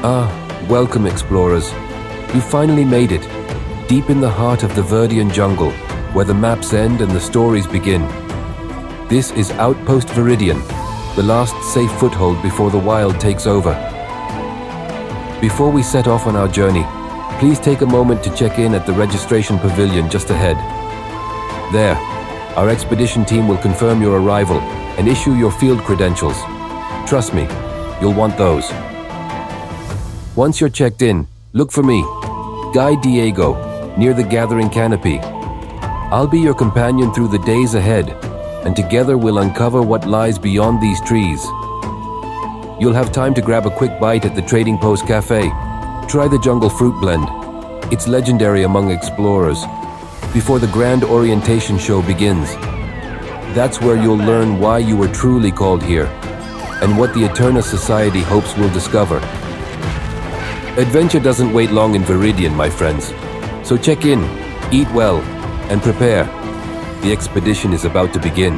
Welcome, explorers. You finally made it, deep in the heart of the Viridian jungle, where the maps end and the stories begin. This is Outpost Viridian, the last safe foothold before the wild takes over. Before we set off on our journey, please take a moment to check in at the registration pavilion just ahead. There, our expedition team will confirm your arrival and issue your field credentials. Trust me, you'll want those. Once you're checked in, look for me, Guide Diego, near the gathering canopy. I'll be your companion through the days ahead, and together we'll uncover what lies beyond these trees. You'll have time to grab a quick bite at the Trading Post Cafe. Try the jungle fruit blend. It's legendary among explorers. Before the grand orientation show begins. That's where you'll learn why you were truly called here, and what the Eterna Society hopes we'll discover. Adventure doesn't wait long in Viridian, my friends. So check in, eat well, and prepare. The expedition is about to begin.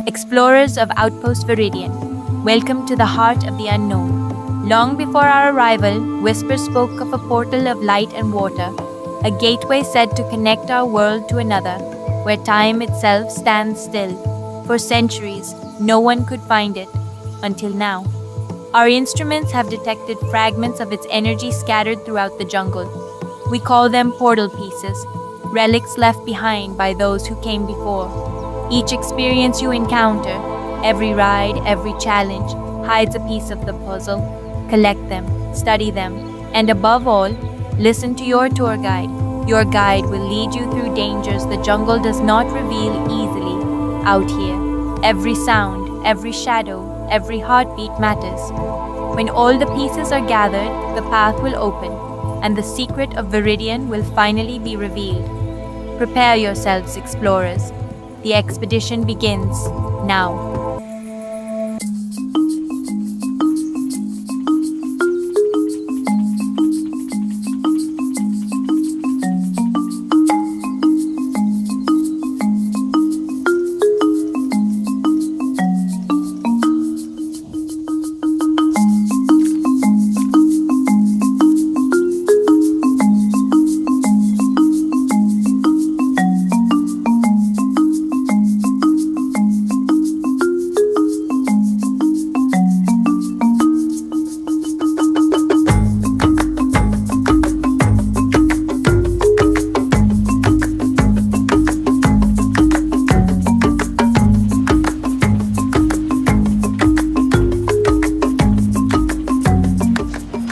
Explorers of Outpost Viridian, welcome to the heart of the unknown. Long before our arrival, whispers spoke of a portal of light and water, a gateway said to connect our world to another, where time itself stands still. For centuries, no one could find it, until now. Our instruments have detected fragments of its energy scattered throughout the jungle. We call them portal pieces, relics left behind by those who came before. Each experience you encounter, every ride, every challenge, hides a piece of the puzzle. Collect them, study them, and above all, listen to your tour guide. Your guide will lead you through dangers the jungle does not reveal easily. Out here, every sound, every shadow, every heartbeat matters. When all the pieces are gathered, the path will open, and the secret of Viridian will finally be revealed. Prepare yourselves, explorers. The expedition begins now.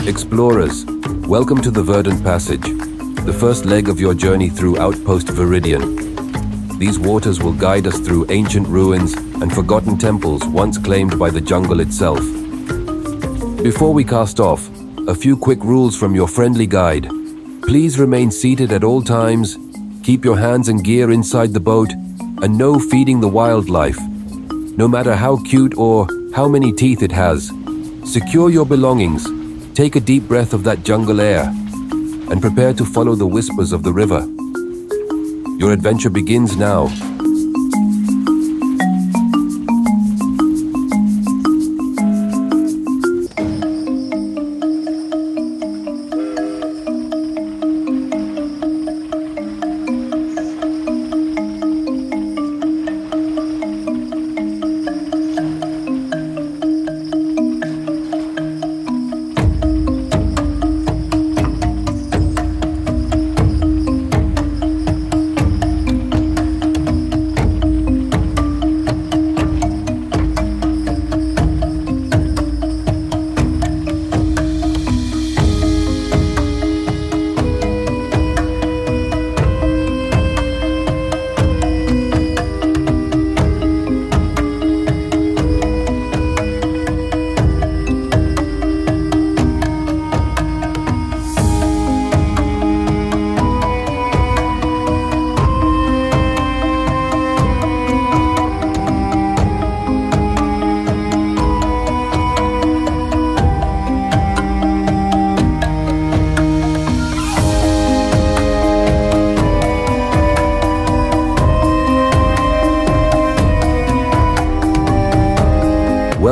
Explorers, welcome to the Verdant Passage, the first leg of your journey through Outpost Viridian. These waters will guide us through ancient ruins and forgotten temples once claimed by the jungle itself. Before we cast off, a few quick rules from your friendly guide. Please remain seated at all times, keep your hands and gear inside the boat, and no feeding the wildlife, no matter how cute or how many teeth it has. Secure your belongings. Take a deep breath of that jungle air and prepare to follow the whispers of the river. Your adventure begins now.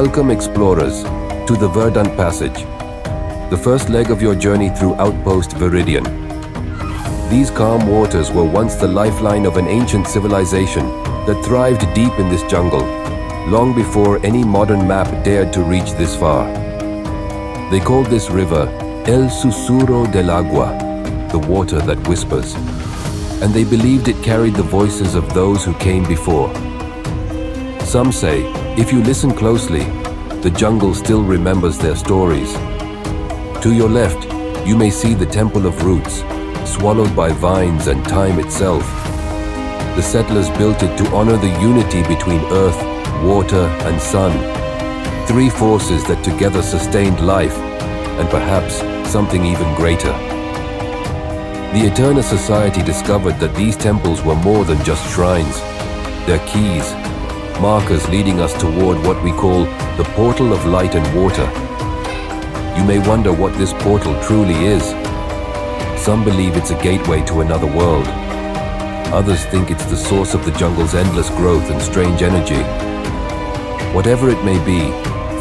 Welcome, explorers, to the Verdant Passage, the first leg of your journey through Outpost Viridian. These calm waters were once the lifeline of an ancient civilization that thrived deep in this jungle, long before any modern map dared to reach this far. They called this river El Susurro del Agua, the water that whispers, and they believed it carried the voices of those who came before. Some say, if you listen closely, the jungle still remembers their stories. To your left, you may see the Temple of Roots, swallowed by vines and time itself. The settlers built it to honor the unity between earth, water, and sun, three forces that together sustained life, and perhaps something even greater. The Eterna Society discovered that these temples were more than just shrines. They're keys, markers leading us toward what we call the portal of light and water. You may wonder what this portal truly is. Some believe it's a gateway to another world. Others think it's the source of the jungle's endless growth and strange energy. Whatever it may be,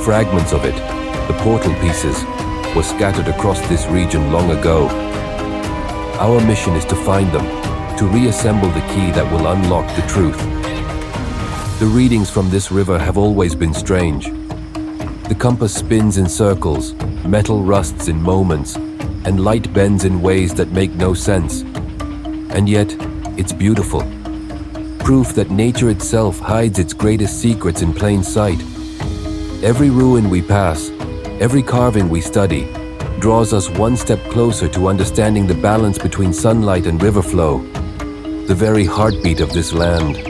fragments of it, the portal pieces, were scattered across this region long ago. Our mission is to find them, to reassemble the key that will unlock the truth. The readings from this river have always been strange. The compass spins in circles, metal rusts in moments, and light bends in ways that make no sense. And yet, it's beautiful. Proof that nature itself hides its greatest secrets in plain sight. Every ruin we pass, every carving we study, draws us one step closer to understanding the balance between sunlight and river flow, the very heartbeat of this land.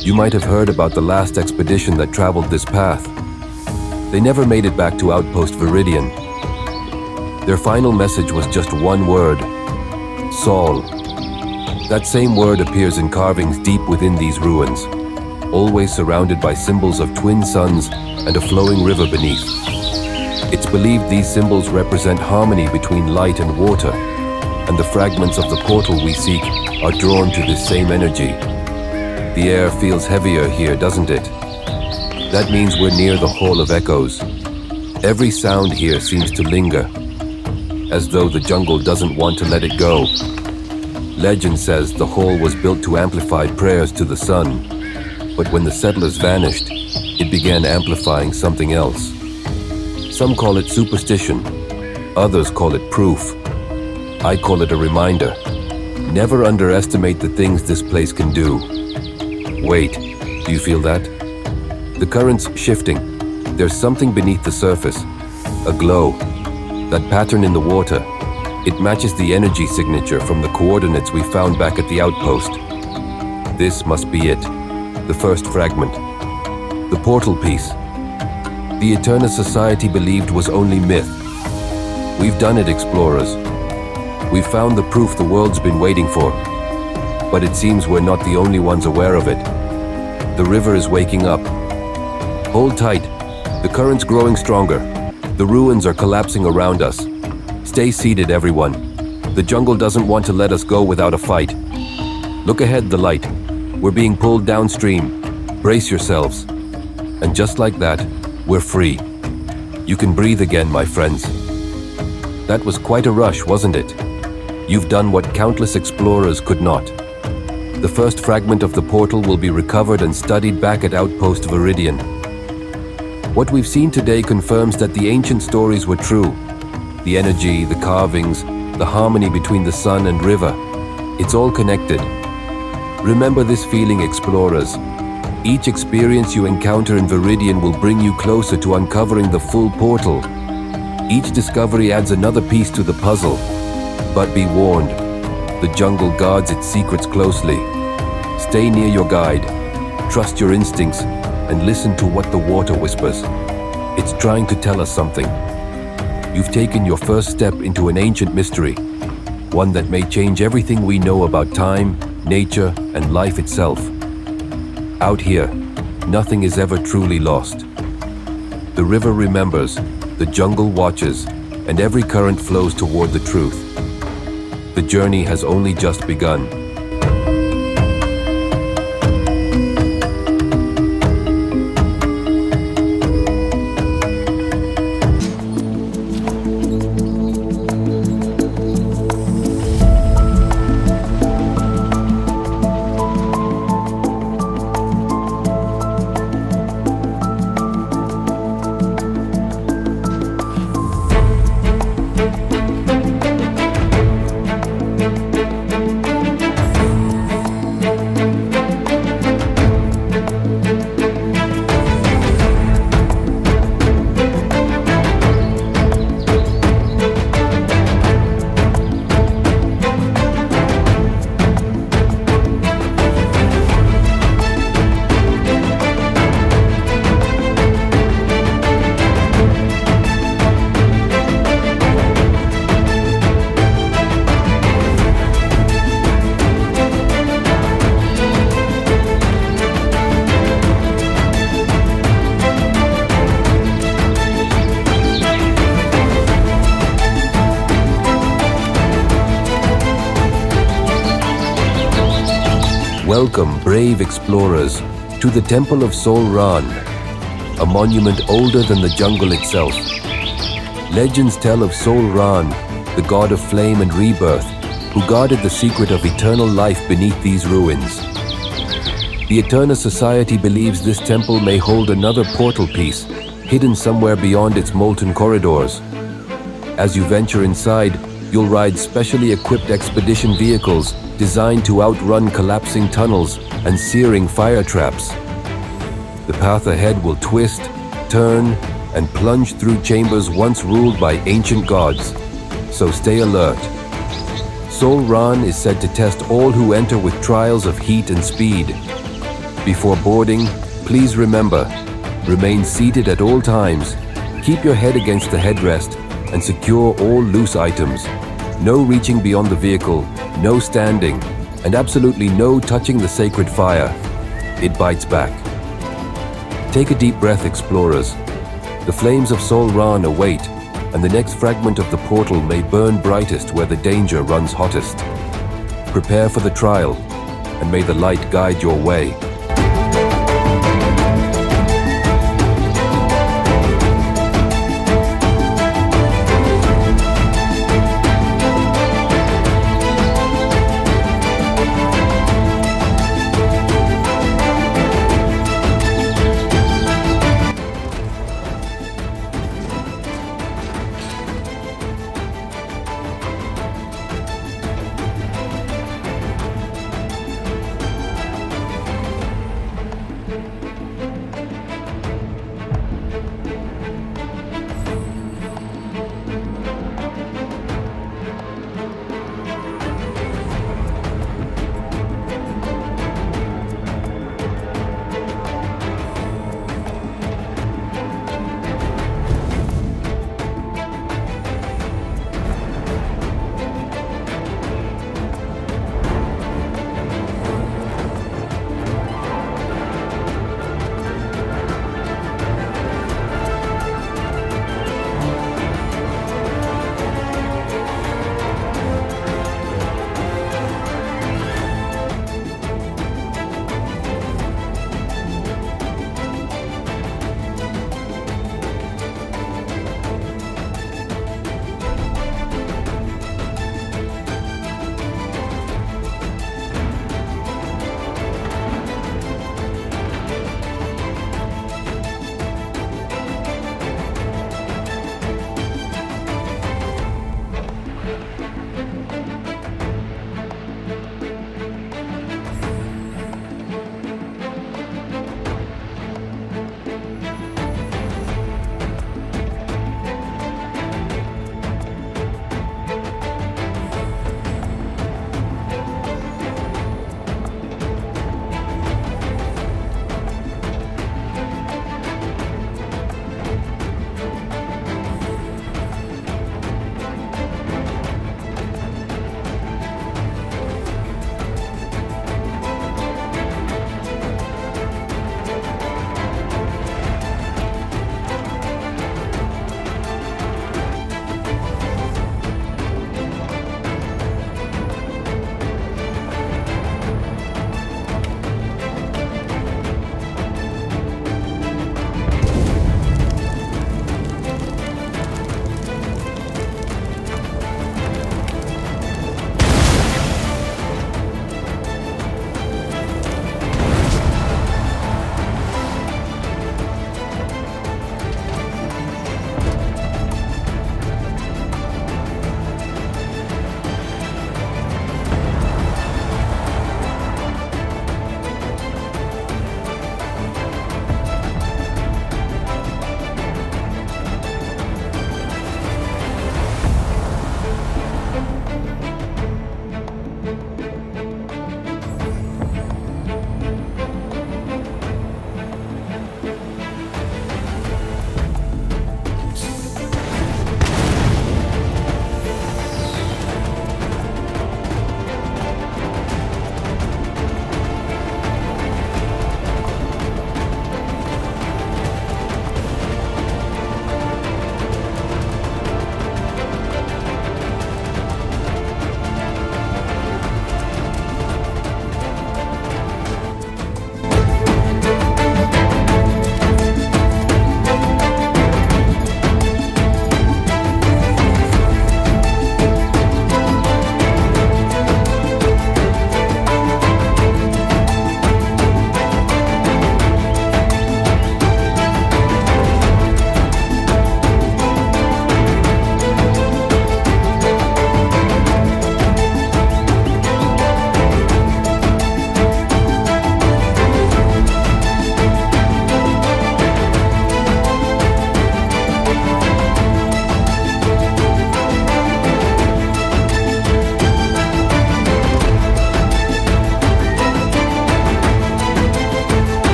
You might have heard about the last expedition that traveled this path. They never made it back to Outpost Viridian. Their final message was just one word: Saul. That same word appears in carvings deep within these ruins, always surrounded by symbols of twin suns and a flowing river beneath. It's believed these symbols represent harmony between light and water, and the fragments of the portal we seek are drawn to this same energy. The air feels heavier here, doesn't it? That means we're near the Hall of Echoes. Every sound here seems to linger, as though the jungle doesn't want to let it go. Legend says the hall was built to amplify prayers to the sun, but when the settlers vanished, it began amplifying something else. Some call it superstition, others call it proof. I call it a reminder. Never underestimate the things this place can do. Wait, do you feel that? The current's shifting. There's something beneath the surface, a glow. That pattern in the water, it matches the energy signature from the coordinates we found back at the outpost. This must be it, the first fragment, the portal piece. The Eterna Society believed was only myth. We've done it, explorers. We've found the proof the world's been waiting for. But it seems we're not the only ones aware of it. The river is waking up. Hold tight. The current's growing stronger. The ruins are collapsing around us. Stay seated, everyone. The jungle doesn't want to let us go without a fight. Look ahead, the light. We're being pulled downstream. Brace yourselves. And just like that, we're free. You can breathe again, my friends. That was quite a rush, wasn't it? You've done what countless explorers could not. The first fragment of the portal will be recovered and studied back at Outpost Viridian. What we've seen today confirms that the ancient stories were true. The energy, the carvings, the harmony between the sun and river, it's all connected. Remember this feeling, explorers. Each experience you encounter in Viridian will bring you closer to uncovering the full portal. Each discovery adds another piece to the puzzle. But be warned, the jungle guards its secrets closely. Stay near your guide, trust your instincts, and listen to what the water whispers. It's trying to tell us something. You've taken your first step into an ancient mystery, one that may change everything we know about time, nature, and life itself. Out here, nothing is ever truly lost. The river remembers, the jungle watches, and every current flows toward the truth. The journey has only just begun. Welcome, brave explorers, to the Temple of Sol Ran, a monument older than the jungle itself. Legends tell of Sol Ran, the god of flame and rebirth, who guarded the secret of eternal life beneath these ruins. The Eterna Society believes this temple may hold another portal piece, hidden somewhere beyond its molten corridors. As you venture inside, you'll ride specially equipped expedition vehicles designed to outrun collapsing tunnels and searing fire traps. The path ahead will twist, turn, and plunge through chambers once ruled by ancient gods, so stay alert. Sol Ran is said to test all who enter with trials of heat and speed. Before boarding, please remember, remain seated at all times, keep your head against the headrest, and secure all loose items. No reaching beyond the vehicle, no standing, and absolutely no touching the sacred fire. It bites back. Take a deep breath, explorers. The flames of Sol Ran await, and the next fragment of the portal may burn brightest where the danger runs hottest. Prepare for the trial, and may the light guide your way.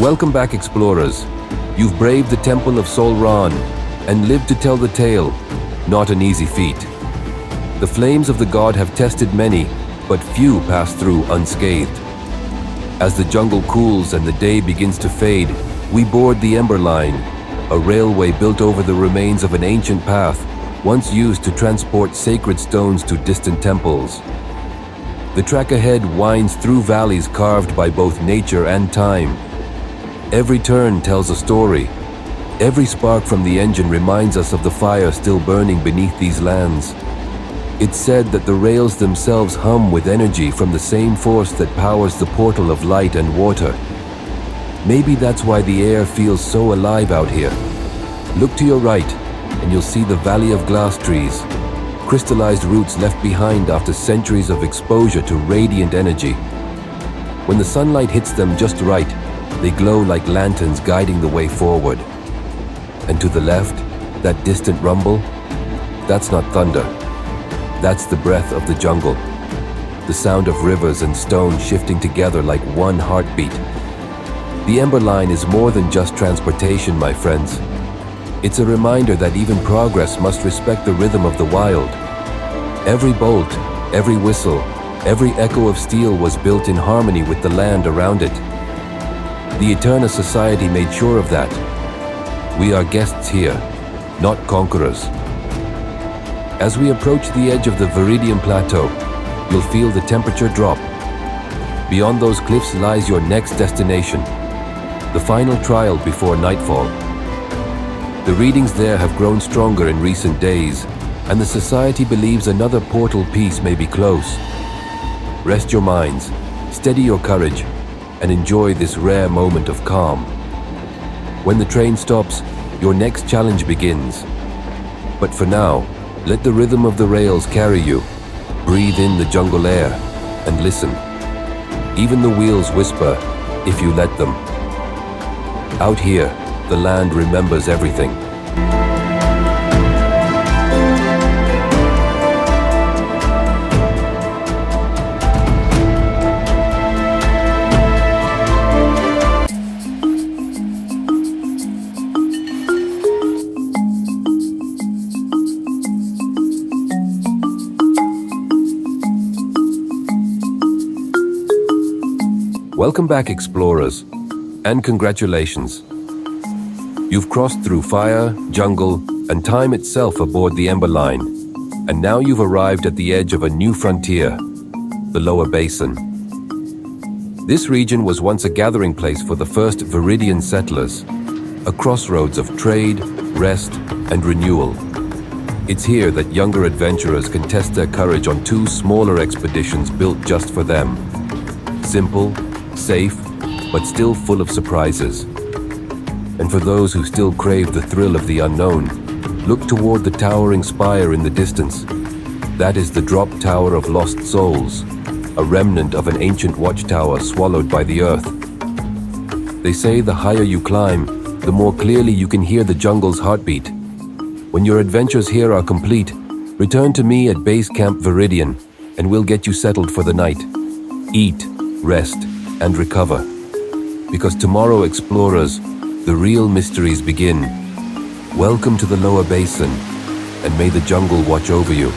Welcome back, explorers. You've braved the Temple of Solran and lived to tell the tale. Not an easy feat. The flames of the god have tested many, but few pass through unscathed. As the jungle cools and the day begins to fade, we board the Ember Line, a railway built over the remains of an ancient path once used to transport sacred stones to distant temples. The track ahead winds through valleys carved by both nature and time. Every turn tells a story. Every spark from the engine reminds us of the fire still burning beneath these lands. It's said that the rails themselves hum with energy from the same force that powers the portal of light and water. Maybe that's why the air feels so alive out here. Look to your right, and you'll see the Valley of Glass Trees, crystallized roots left behind after centuries of exposure to radiant energy. When the sunlight hits them just right, they glow like lanterns guiding the way forward. And to the left, that distant rumble, that's not thunder. That's the breath of the jungle. The sound of rivers and stone shifting together like one heartbeat. The Ember Line is more than just transportation, my friends. It's a reminder that even progress must respect the rhythm of the wild. Every bolt, every whistle, every echo of steel was built in harmony with the land around it. The Eterna Society made sure of that. We are guests here, not conquerors. As we approach the edge of the Viridian Plateau, you'll feel the temperature drop. Beyond those cliffs lies your next destination, the final trial before nightfall. The readings there have grown stronger in recent days, and the Society believes another portal piece may be close. Rest your minds, steady your courage, and enjoy this rare moment of calm. When the train stops, your next challenge begins. But for now, let the rhythm of the rails carry you. Breathe in the jungle air and listen. Even the wheels whisper, if you let them. Out here, the land remembers everything. Welcome back, explorers, and congratulations. You've crossed through fire, jungle, and time itself aboard the Ember Line, and now you've arrived at the edge of a new frontier, the Lower Basin. This region was once a gathering place for the first Viridian settlers, a crossroads of trade, rest, and renewal. It's here that younger adventurers can test their courage on two smaller expeditions built just for them. Simple, safe, but still full of surprises. And for those who still crave the thrill of the unknown, look toward the towering spire in the distance. That is the Drop Tower of Lost Souls, a remnant of an ancient watchtower swallowed by the earth. They say the higher you climb, the more clearly you can hear the jungle's heartbeat. When your adventures here are complete, return to me at Base Camp Viridian, and we'll get you settled for the night. Eat, rest, and recover. Because tomorrow, explorers, the real mysteries begin. Welcome to the Lower Basin, and may the jungle watch over you.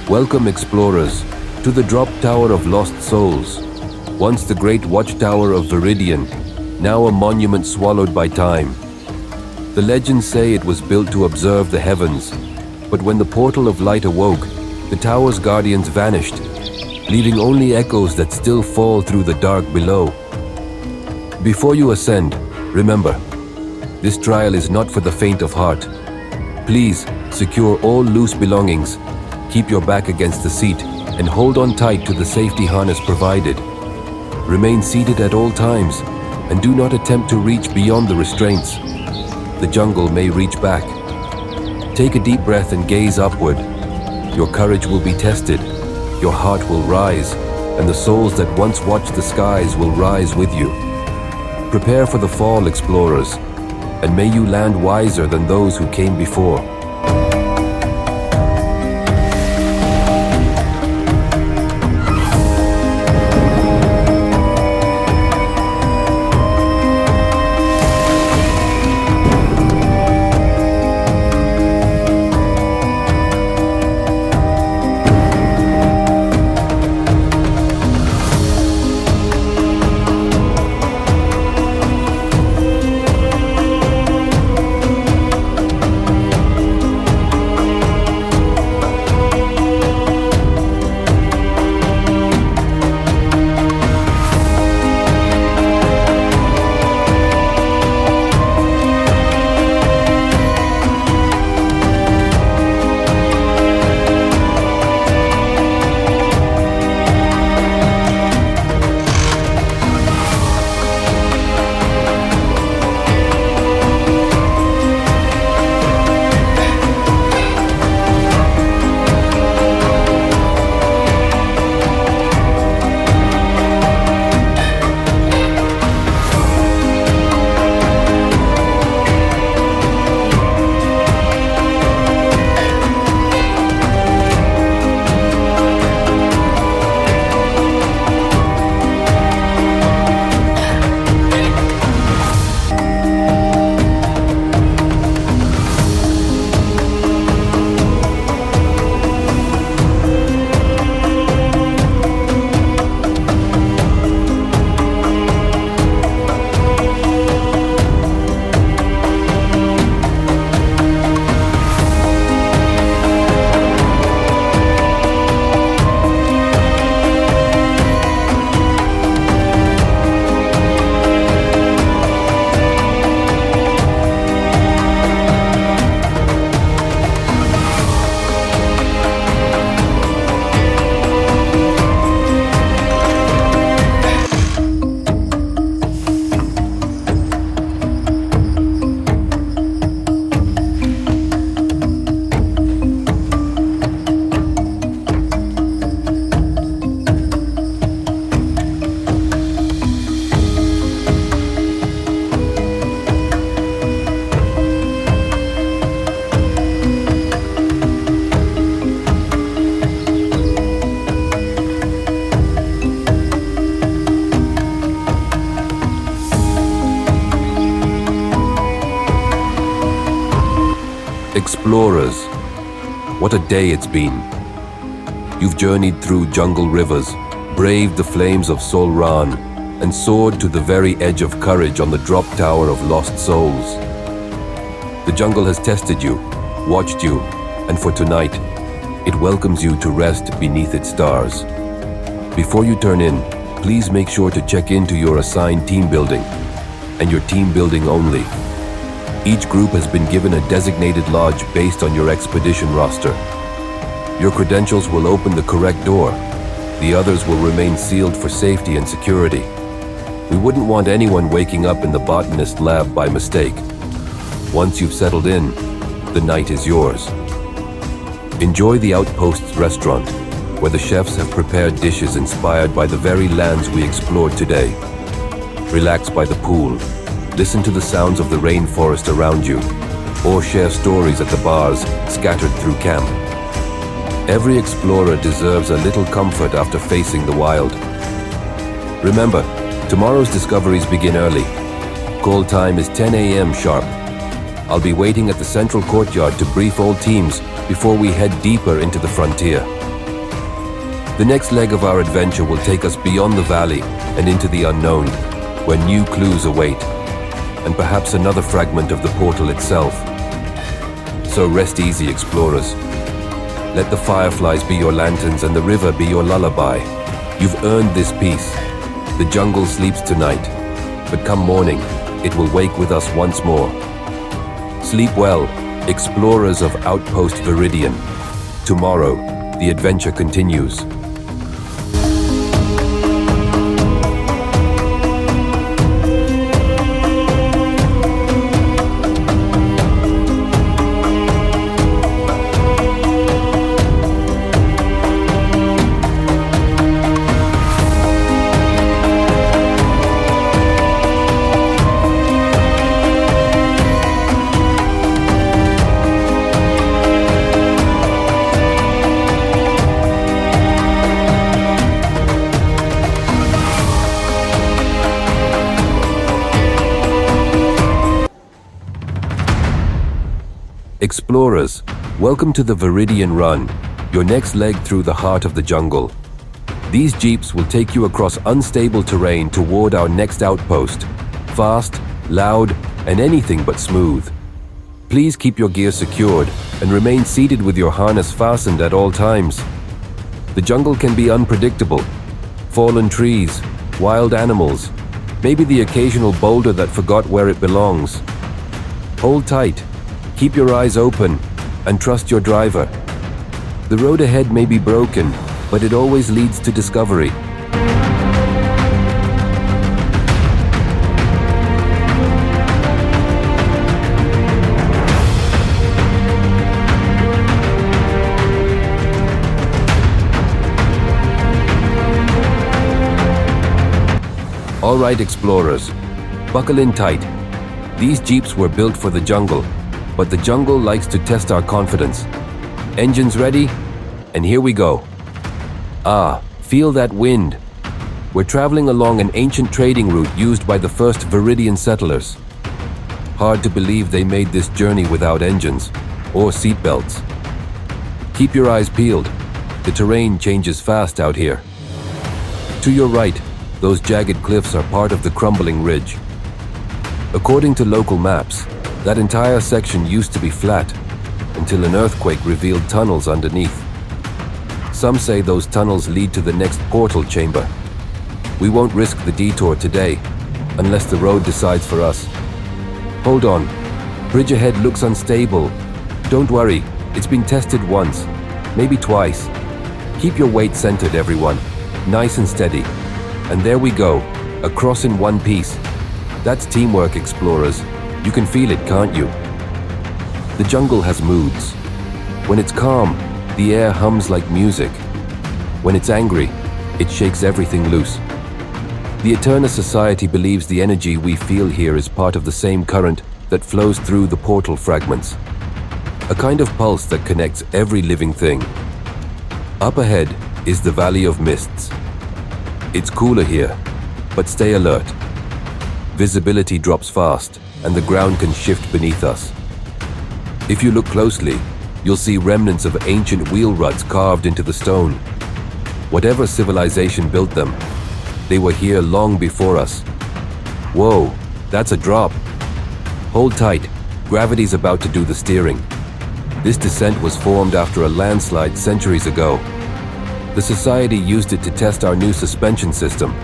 Welcome, explorers, to the Drop Tower of Lost Souls, once the great watchtower of Viridian, now a monument swallowed by time. The legends say it was built to observe the heavens, but when the portal of light awoke, the tower's guardians vanished, leaving only echoes that still fall through the dark below. Before you ascend, remember, this trial is not for the faint of heart. Please secure all loose belongings. Keep your back against the seat and hold on tight to the safety harness provided. Remain seated at all times and do not attempt to reach beyond the restraints. The jungle may reach back. Take a deep breath and gaze upward. Your courage will be tested, your heart will rise, and the souls that once watched the skies will rise with you. Prepare for the fall, explorers, and may you land wiser than those who came before. Explorers, what a day it's been. You've journeyed through jungle rivers, braved the flames of Solran, and soared to the very edge of courage on the drop tower of lost souls. The jungle has tested you, watched you, and for tonight, it welcomes you to rest beneath its stars. Before you turn in, please make sure to check into your assigned team building, and your team building only. Each group has been given a designated lodge based on your expedition roster. Your credentials will open the correct door. The others will remain sealed for safety and security. We wouldn't want anyone waking up in the botanist lab by mistake. Once you've settled in, the night is yours. Enjoy the Outpost's restaurant, where the chefs have prepared dishes inspired by the very lands we explored today. Relax by the pool, listen to the sounds of the rainforest around you, or share stories at the bars scattered through camp. Every explorer deserves a little comfort after facing the wild. Remember, tomorrow's discoveries begin early. Call time is 10 a.m. sharp. I'll be waiting at the central courtyard to brief all teams before we head deeper into the frontier. The next leg of our adventure will take us beyond the valley and into the unknown, where new clues await, and perhaps another fragment of the portal itself. So rest easy, explorers. Let the fireflies be your lanterns and the river be your lullaby. You've earned this peace. The jungle sleeps tonight, but come morning, it will wake with us once more. Sleep well, explorers of Outpost Viridian. Tomorrow, the adventure continues. Explorers, welcome to the Viridian Run, your next leg through the heart of the jungle. These jeeps will take you across unstable terrain toward our next outpost. Fast, loud, and anything but smooth. Please keep your gear secured and remain seated with your harness fastened at all times. The jungle can be unpredictable. Fallen trees, wild animals, maybe the occasional boulder that forgot where it belongs. Hold tight, keep your eyes open, and trust your driver. The road ahead may be broken, but it always leads to discovery. All right, explorers, buckle in tight. These jeeps were built for the jungle, but the jungle likes to test our confidence. Engines ready? And here we go. Ah, feel that wind. We're traveling along an ancient trading route used by the first Viridian settlers. Hard to believe they made this journey without engines or seatbelts. Keep your eyes peeled. The terrain changes fast out here. To your right, those jagged cliffs are part of the crumbling ridge. According to local maps, that entire section used to be flat until an earthquake revealed tunnels underneath. Some say those tunnels lead to the next portal chamber. We won't risk the detour today, unless the road decides for us. Hold on. Bridge ahead looks unstable. Don't worry, it's been tested once, maybe twice. Keep your weight centered, everyone. Nice and steady. And there we go, across in one piece. That's teamwork, explorers. You can feel it, can't you? The jungle has moods. When it's calm, the air hums like music. When it's angry, it shakes everything loose. The Eterna Society believes the energy we feel here is part of the same current that flows through the portal fragments. A kind of pulse that connects every living thing. Up ahead is the Valley of Mists. It's cooler here, but stay alert. Visibility drops fast, and the ground can shift beneath us. If you look closely, you'll see remnants of ancient wheel ruts carved into the stone. Whatever civilization built them, they were here long before us. Whoa, that's a drop. Hold tight, gravity's about to do the steering. This descent was formed after a landslide centuries ago. The Society used it to test our new suspension system.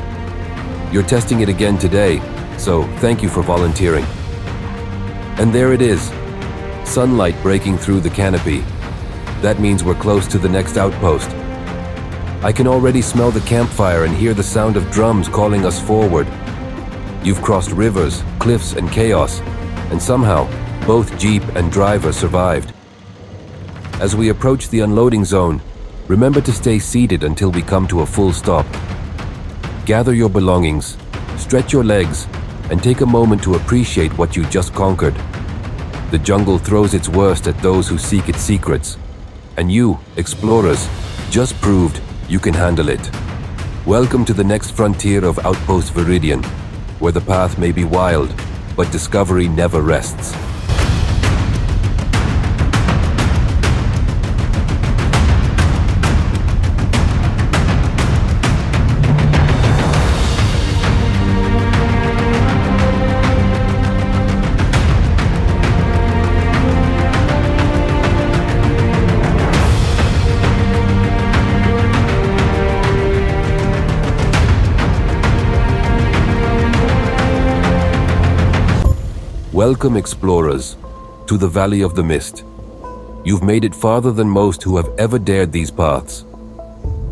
You're testing it again today, so thank you for volunteering. And there it is, sunlight breaking through the canopy. That means we're close to the next outpost. I can already smell the campfire and hear the sound of drums calling us forward. You've crossed rivers, cliffs, and chaos, and somehow, both Jeep and driver survived. As we approach the unloading zone, remember to stay seated until we come to a full stop. Gather your belongings, stretch your legs, and take a moment to appreciate what you just conquered. The jungle throws its worst at those who seek its secrets. And you, explorers, just proved you can handle it. Welcome to the next frontier of Outpost Viridian, where the path may be wild, but discovery never rests. Welcome, explorers, to the Valley of the Mist. You've made it farther than most who have ever dared these paths.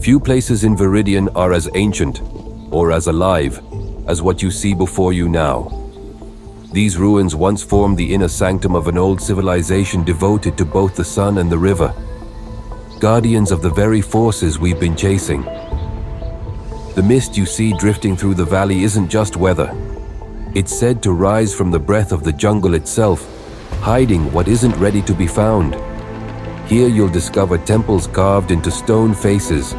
Few places in Viridian are as ancient, or as alive, as what you see before you now. These ruins once formed the inner sanctum of an old civilization devoted to both the sun and the river, guardians of the very forces we've been chasing. The mist you see drifting through the valley isn't just weather. It's said to rise from the breath of the jungle itself, hiding what isn't ready to be found. Here you'll discover temples carved into stone faces,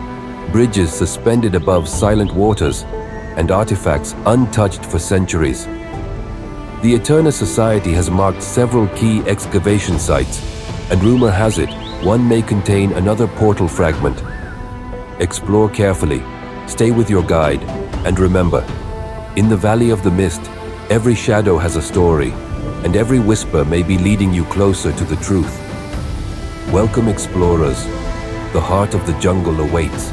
bridges suspended above silent waters, and artifacts untouched for centuries. The Eterna Society has marked several key excavation sites, and rumor has it, one may contain another portal fragment. Explore carefully, stay with your guide, and remember, in the Valley of the Mist, every shadow has a story, and every whisper may be leading you closer to the truth. Welcome, explorers. The heart of the jungle awaits.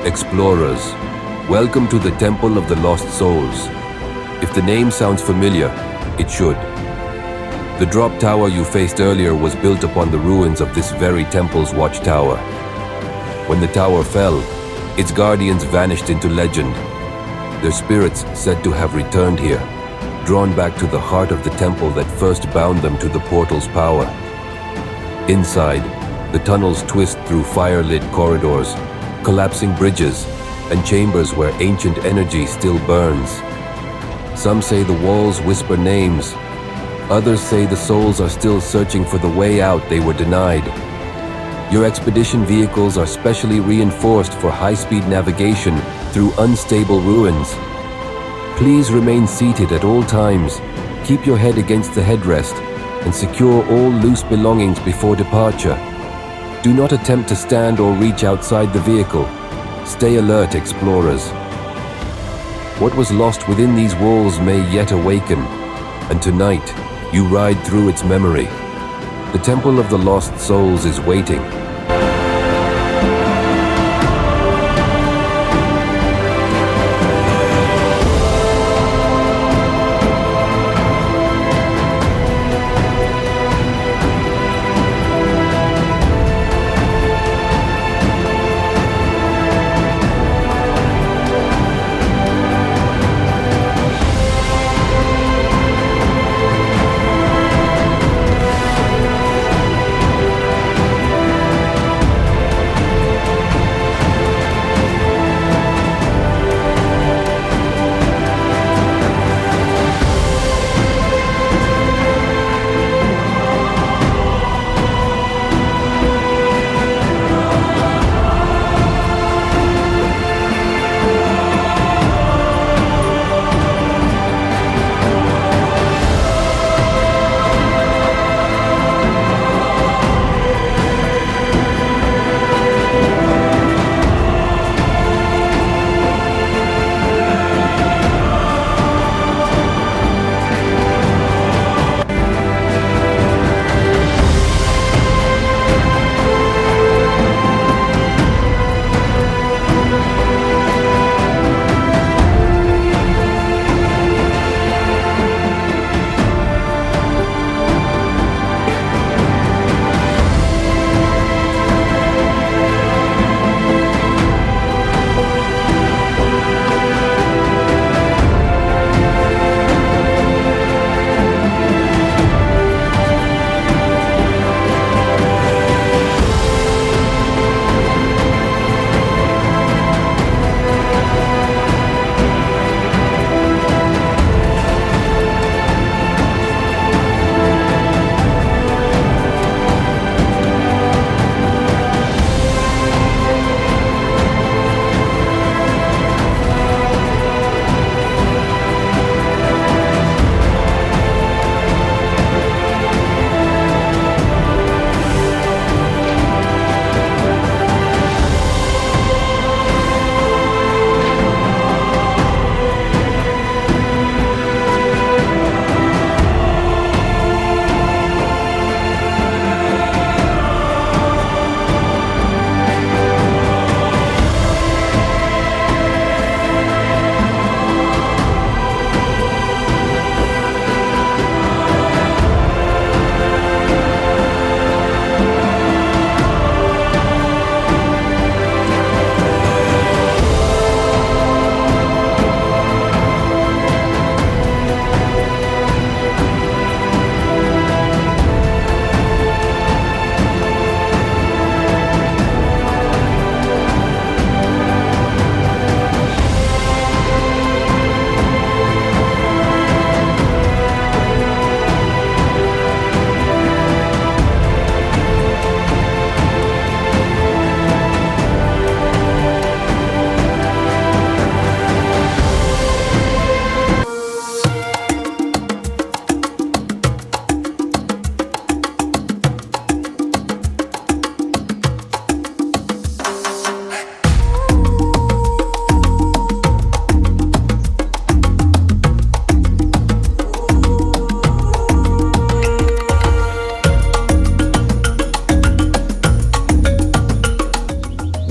Explorers, welcome to the Temple of the Lost Souls. If the name sounds familiar, it should. The drop tower you faced earlier was built upon the ruins of this very temple's watchtower. When the tower fell, its guardians vanished into legend, their spirits said to have returned here, drawn back to the heart of the temple that first bound them to the portal's power. Inside, the tunnels twist through fire-lit corridors, collapsing bridges, and chambers where ancient energy still burns. Some say the walls whisper names. Others say the souls are still searching for the way out they were denied. Your expedition vehicles are specially reinforced for high-speed navigation through unstable ruins. Please remain seated at all times, keep your head against the headrest, and secure all loose belongings before departure. Do not attempt to stand or reach outside the vehicle. Stay alert, explorers. What was lost within these walls may yet awaken, and tonight you ride through its memory. The Temple of the Lost Souls is waiting.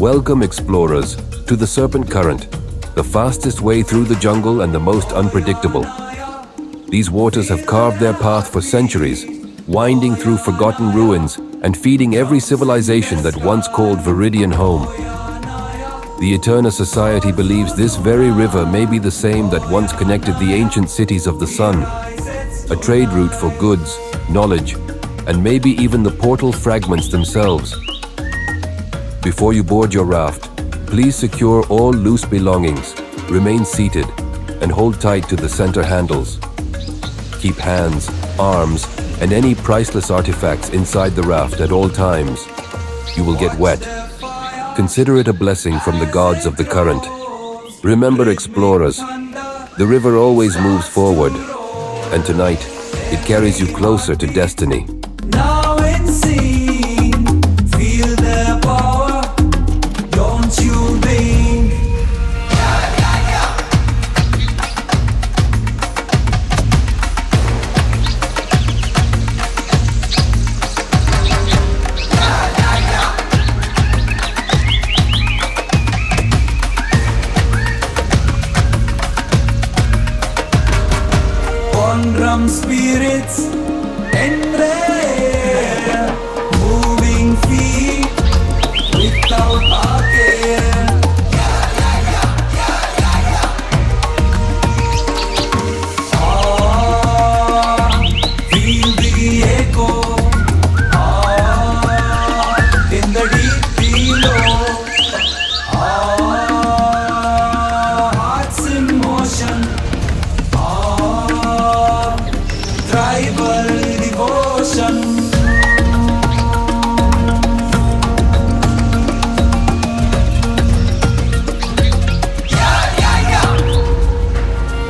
Welcome, explorers, to the Serpent Current, the fastest way through the jungle and the most unpredictable. These waters have carved their path for centuries, winding through forgotten ruins and feeding every civilization that once called Viridian home. The Eterna Society believes this very river may be the same that once connected the ancient cities of the sun, a trade route for goods, knowledge, and maybe even the portal fragments themselves. Before you board your raft, please secure all loose belongings, remain seated, and hold tight to the center handles. Keep hands, arms, and any priceless artifacts inside the raft at all times. You will get wet. Consider it a blessing from the gods of the current. Remember, explorers, the river always moves forward, and tonight, it carries you closer to destiny. Now it's seen, feel the power, don't you think? One drum spirits in the air, moving feet without a care. Feel the echo in the deep below. Hearts in motion. Tribal devotion.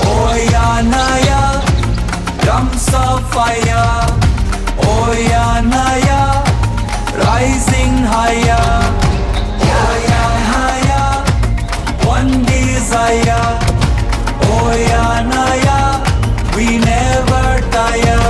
Oh yeah, Naya, drums of fire. Oh yeah, Naya, rising higher. Oh yeah, higher, one desire. Oh yeah, Naya, we never tire.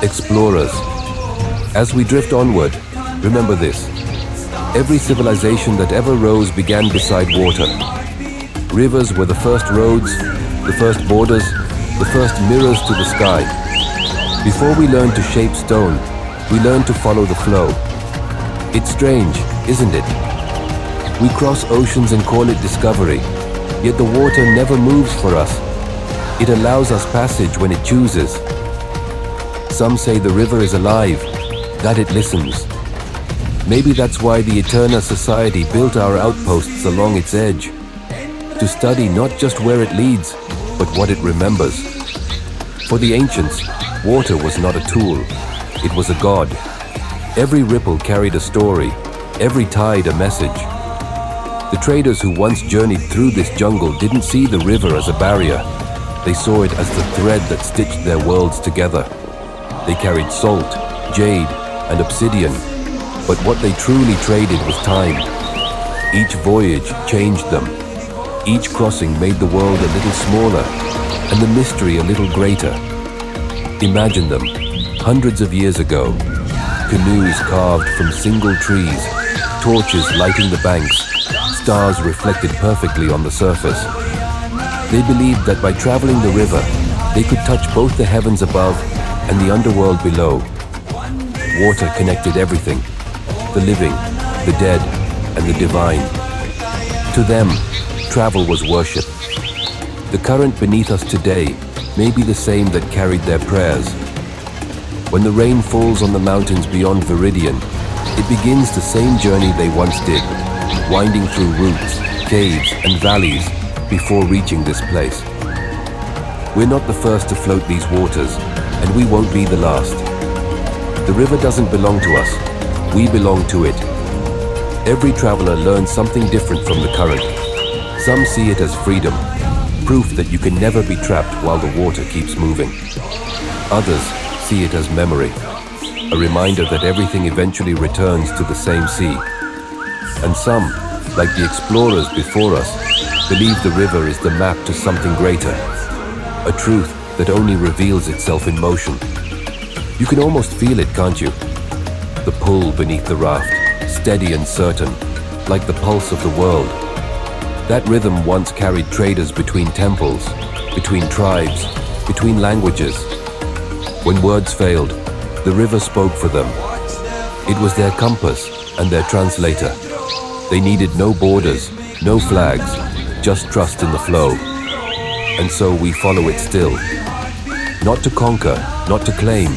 Explorers, as we drift onward, remember this. Every civilization that ever rose began beside water. Rivers were the first roads, the first borders, the first mirrors to the sky. Before we learned to shape stone, we learned to follow the flow. It's strange, isn't it? We cross oceans and call it discovery, yet the water never moves for us. It allows us passage when it chooses. Some say the river is alive, that it listens. Maybe that's why the Eterna Society built our outposts along its edge, to study not just where it leads, but what it remembers. For the ancients, water was not a tool, it was a god. Every ripple carried a story, every tide a message. The traders who once journeyed through this jungle didn't see the river as a barrier. They saw it as the thread that stitched their worlds together. They carried salt, jade, and obsidian, but what they truly traded was time. Each voyage changed them. Each crossing made the world a little smaller, and the mystery a little greater. Imagine them, hundreds of years ago. Canoes carved from single trees, torches lighting the banks, stars reflected perfectly on the surface. They believed that by traveling the river, they could touch both the heavens above and the underworld below. Water connected everything, the living, the dead, and the divine. To them, travel was worship. The current beneath us today may be the same that carried their prayers. When the rain falls on the mountains beyond Viridian, it begins the same journey they once did, winding through roots, caves, and valleys before reaching this place. We're not the first to float these waters, and we won't be the last. The river doesn't belong to us, we belong to it. Every traveler learns something different from the current. Some see it as freedom, proof that you can never be trapped while the water keeps moving. Others see it as memory, a reminder that everything eventually returns to the same sea. And some, like the explorers before us, believe the river is the map to something greater, a truth that only reveals itself in motion. You can almost feel it, can't you? The pull beneath the raft, steady and certain, like the pulse of the world. That rhythm once carried traders between temples, between tribes, between languages. When words failed, the river spoke for them. It was their compass and their translator. They needed no borders, no flags, just trust in the flow. And so we follow it still. Not to conquer, not to claim,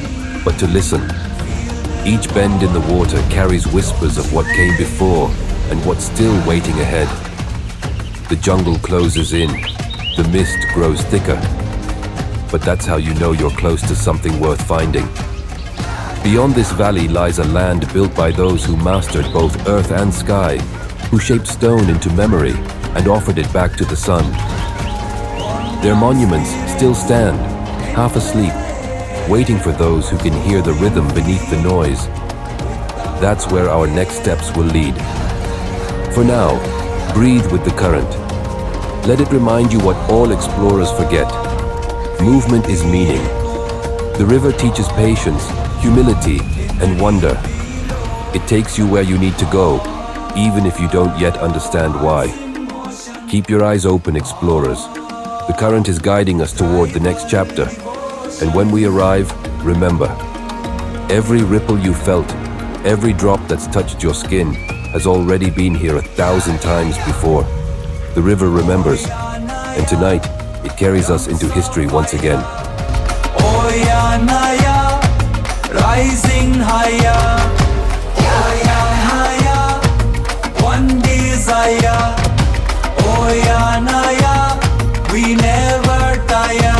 but to listen. Each bend in the water carries whispers of what came before and what's still waiting ahead. The jungle closes in, the mist grows thicker. But that's how you know you're close to something worth finding. Beyond this valley lies a land built by those who mastered both earth and sky, who shaped stone into memory and offered it back to the sun. Their monuments still stand, half asleep, waiting for those who can hear the rhythm beneath the noise. That's where our next steps will lead. For now, breathe with the current. Let it remind you what all explorers forget. Movement is meaning. The river teaches patience, humility, and wonder. It takes you where you need to go, even if you don't yet understand why. Keep your eyes open, explorers. The current is guiding us toward the next chapter. And when we arrive, remember, every ripple you felt, every drop that's touched your skin, has already been here 1,000 times before. The river remembers, and tonight, it carries us into history once again. Oyanaya, rising higher. Oyanaya, one desire. Oyanaya, we never tire.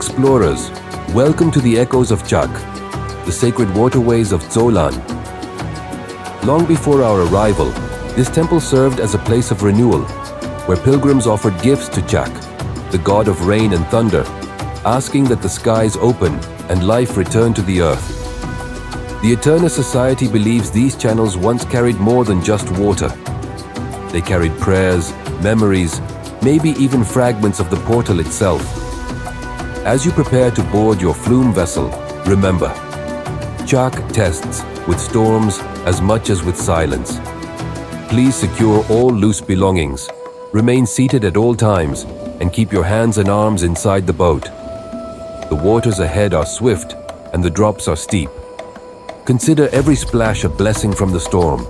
Explorers, welcome to the echoes of Chak, the sacred waterways of Xolan. Long before our arrival, this temple served as a place of renewal, where pilgrims offered gifts to Chak, the god of rain and thunder, asking that the skies open and life return to the earth. The Eterna Society believes these channels once carried more than just water. They carried prayers, memories, maybe even fragments of the portal itself. As you prepare to board your flume vessel, remember, Chak tests with storms as much as with silence. Please secure all loose belongings, remain seated at all times, and keep your hands and arms inside the boat. The waters ahead are swift and the drops are steep. Consider every splash a blessing from the storm.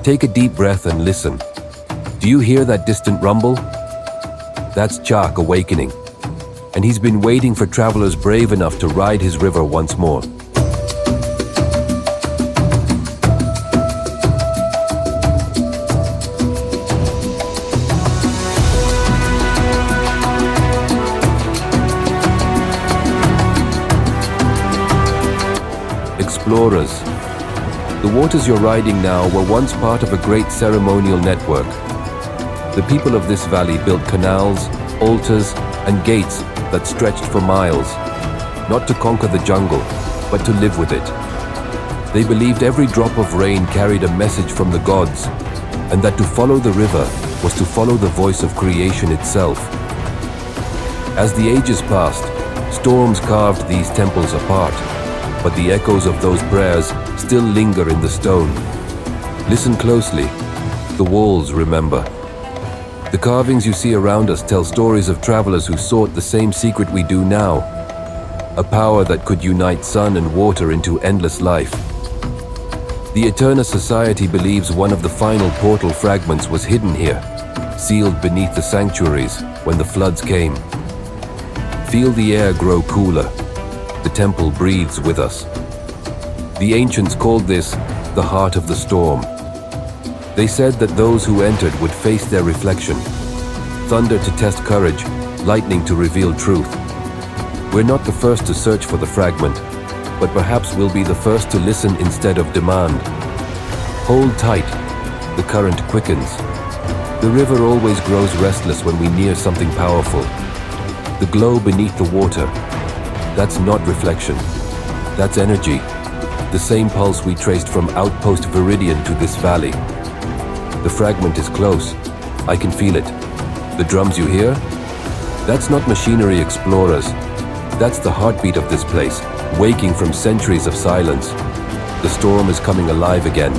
Take a deep breath and listen. Do you hear that distant rumble? That's Chak awakening, and he's been waiting for travelers brave enough to ride his river once more. Explorers, the waters you're riding now were once part of a great ceremonial network. The people of this valley built canals, altars, and gates that stretched for miles, not to conquer the jungle, but to live with it. They believed every drop of rain carried a message from the gods, and that to follow the river was to follow the voice of creation itself. As the ages passed, storms carved these temples apart, but the echoes of those prayers still linger in the stone. Listen closely. The walls remember. The carvings you see around us tell stories of travelers who sought the same secret we do now, a power that could unite sun and water into endless life. The Eterna Society believes one of the final portal fragments was hidden here, sealed beneath the sanctuaries when the floods came. Feel the air grow cooler. The temple breathes with us. The ancients called this the heart of the storm. They said that those who entered would face their reflection, thunder to test courage, lightning to reveal truth. We're not the first to search for the fragment, but perhaps we'll be the first to listen instead of demand. Hold tight. The current quickens. The river always grows restless when we near something powerful. The glow beneath the water, that's not reflection. That's energy. The same pulse we traced from Outpost Viridian to this valley. The fragment is close. I can feel it. The drums you hear? That's not machinery, explorers. That's the heartbeat of this place, waking from centuries of silence. The storm is coming alive again.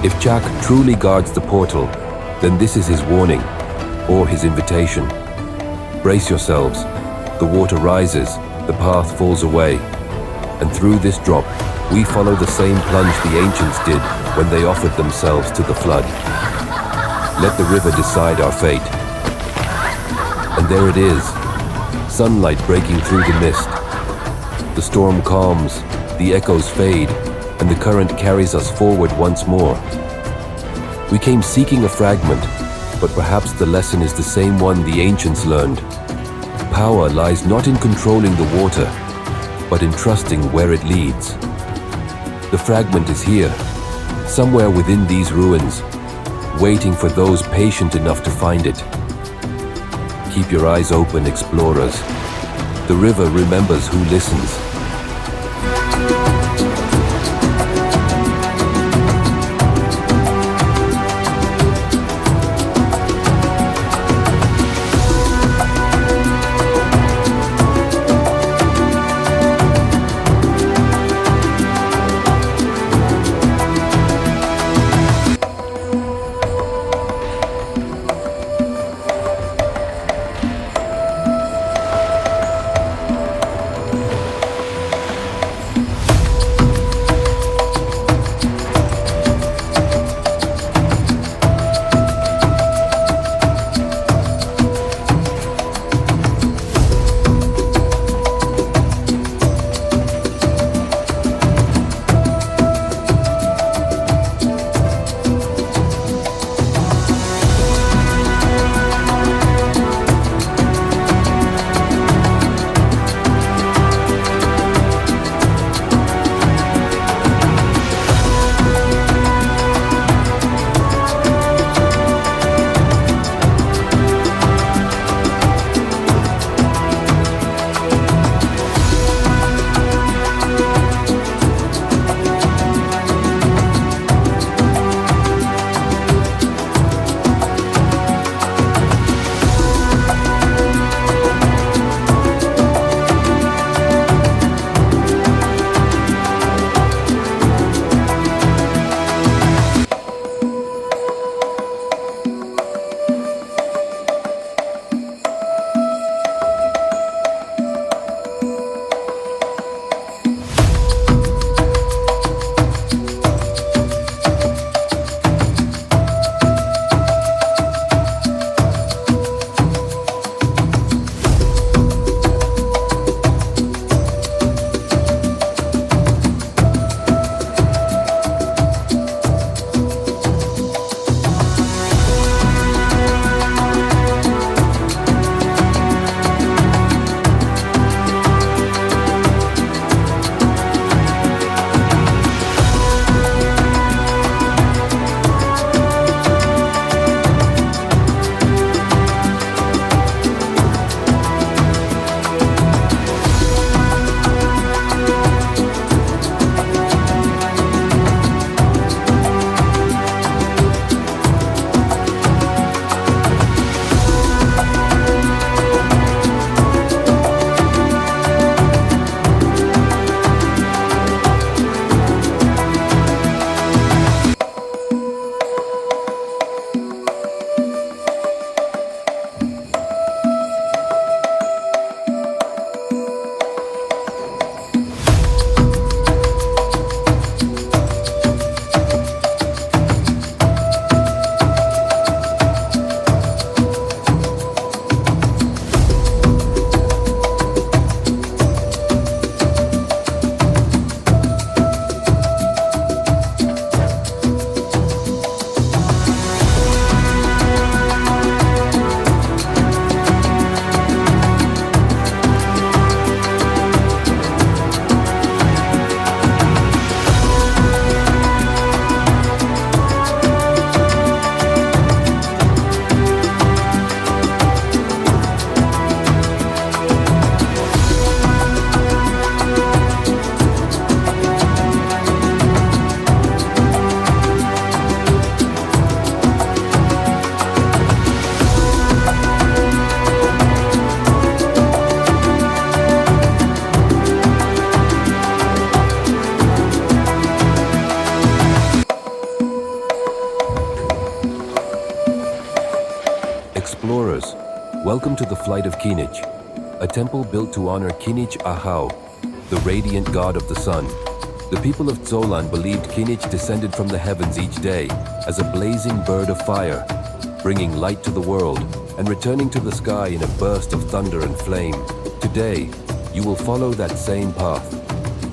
If Chak truly guards the portal, then this is his warning, or his invitation. Brace yourselves. The water rises, the path falls away, and through this drop, we follow the same plunge the ancients did when they offered themselves to the flood. Let the river decide our fate. And there it is, sunlight breaking through the mist. The storm calms, the echoes fade, and the current carries us forward once more. We came seeking a fragment, but perhaps the lesson is the same one the ancients learned. Power lies not in controlling the water, but in trusting where it leads. The fragment is here, somewhere within these ruins, waiting for those patient enough to find it. Keep your eyes open, explorers. The river remembers who listens. Explorers, welcome to the flight of Kinich, a temple built to honor Kinich Ahau, the radiant god of the sun. The people of Xolan believed Kinich descended from the heavens each day as a blazing bird of fire, bringing light to the world and returning to the sky in a burst of thunder and flame. Today, you will follow that same path,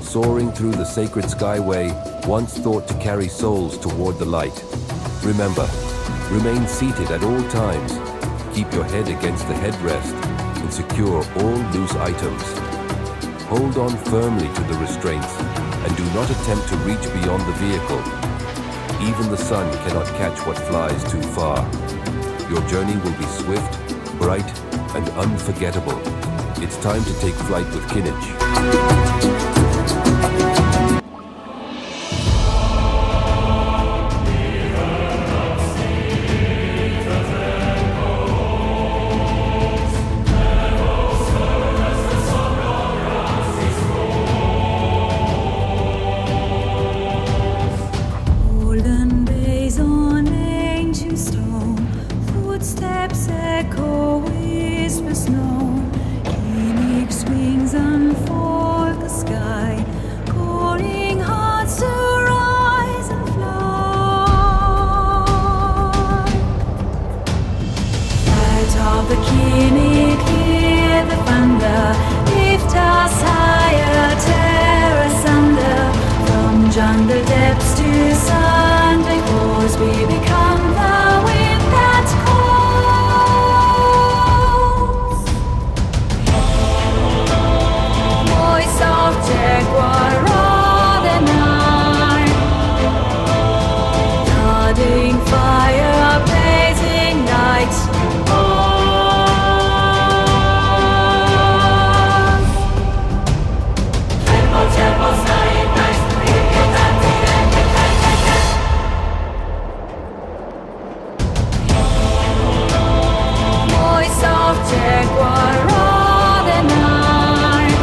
soaring through the sacred skyway once thought to carry souls toward the light. Remember, remain seated at all times, keep your head against the headrest, and secure all loose items. Hold on firmly to the restraints, and do not attempt to reach beyond the vehicle. Even the sun cannot catch what flies too far. Your journey will be swift, bright, and unforgettable. It's time to take flight with Kinich. Golden bays on ancient stone, footsteps echo, whispers known. Phoenix wings unfold the sky, calling hearts to rise and fly. Light of the Kinnick, hear the thunder, lift us higher, tear asunder. From jungle depths to sunday wars, we become the wind that calls. Voice of jaguar, roar the night, nodding fire, blazing night. Voice of jaguar, roar the night,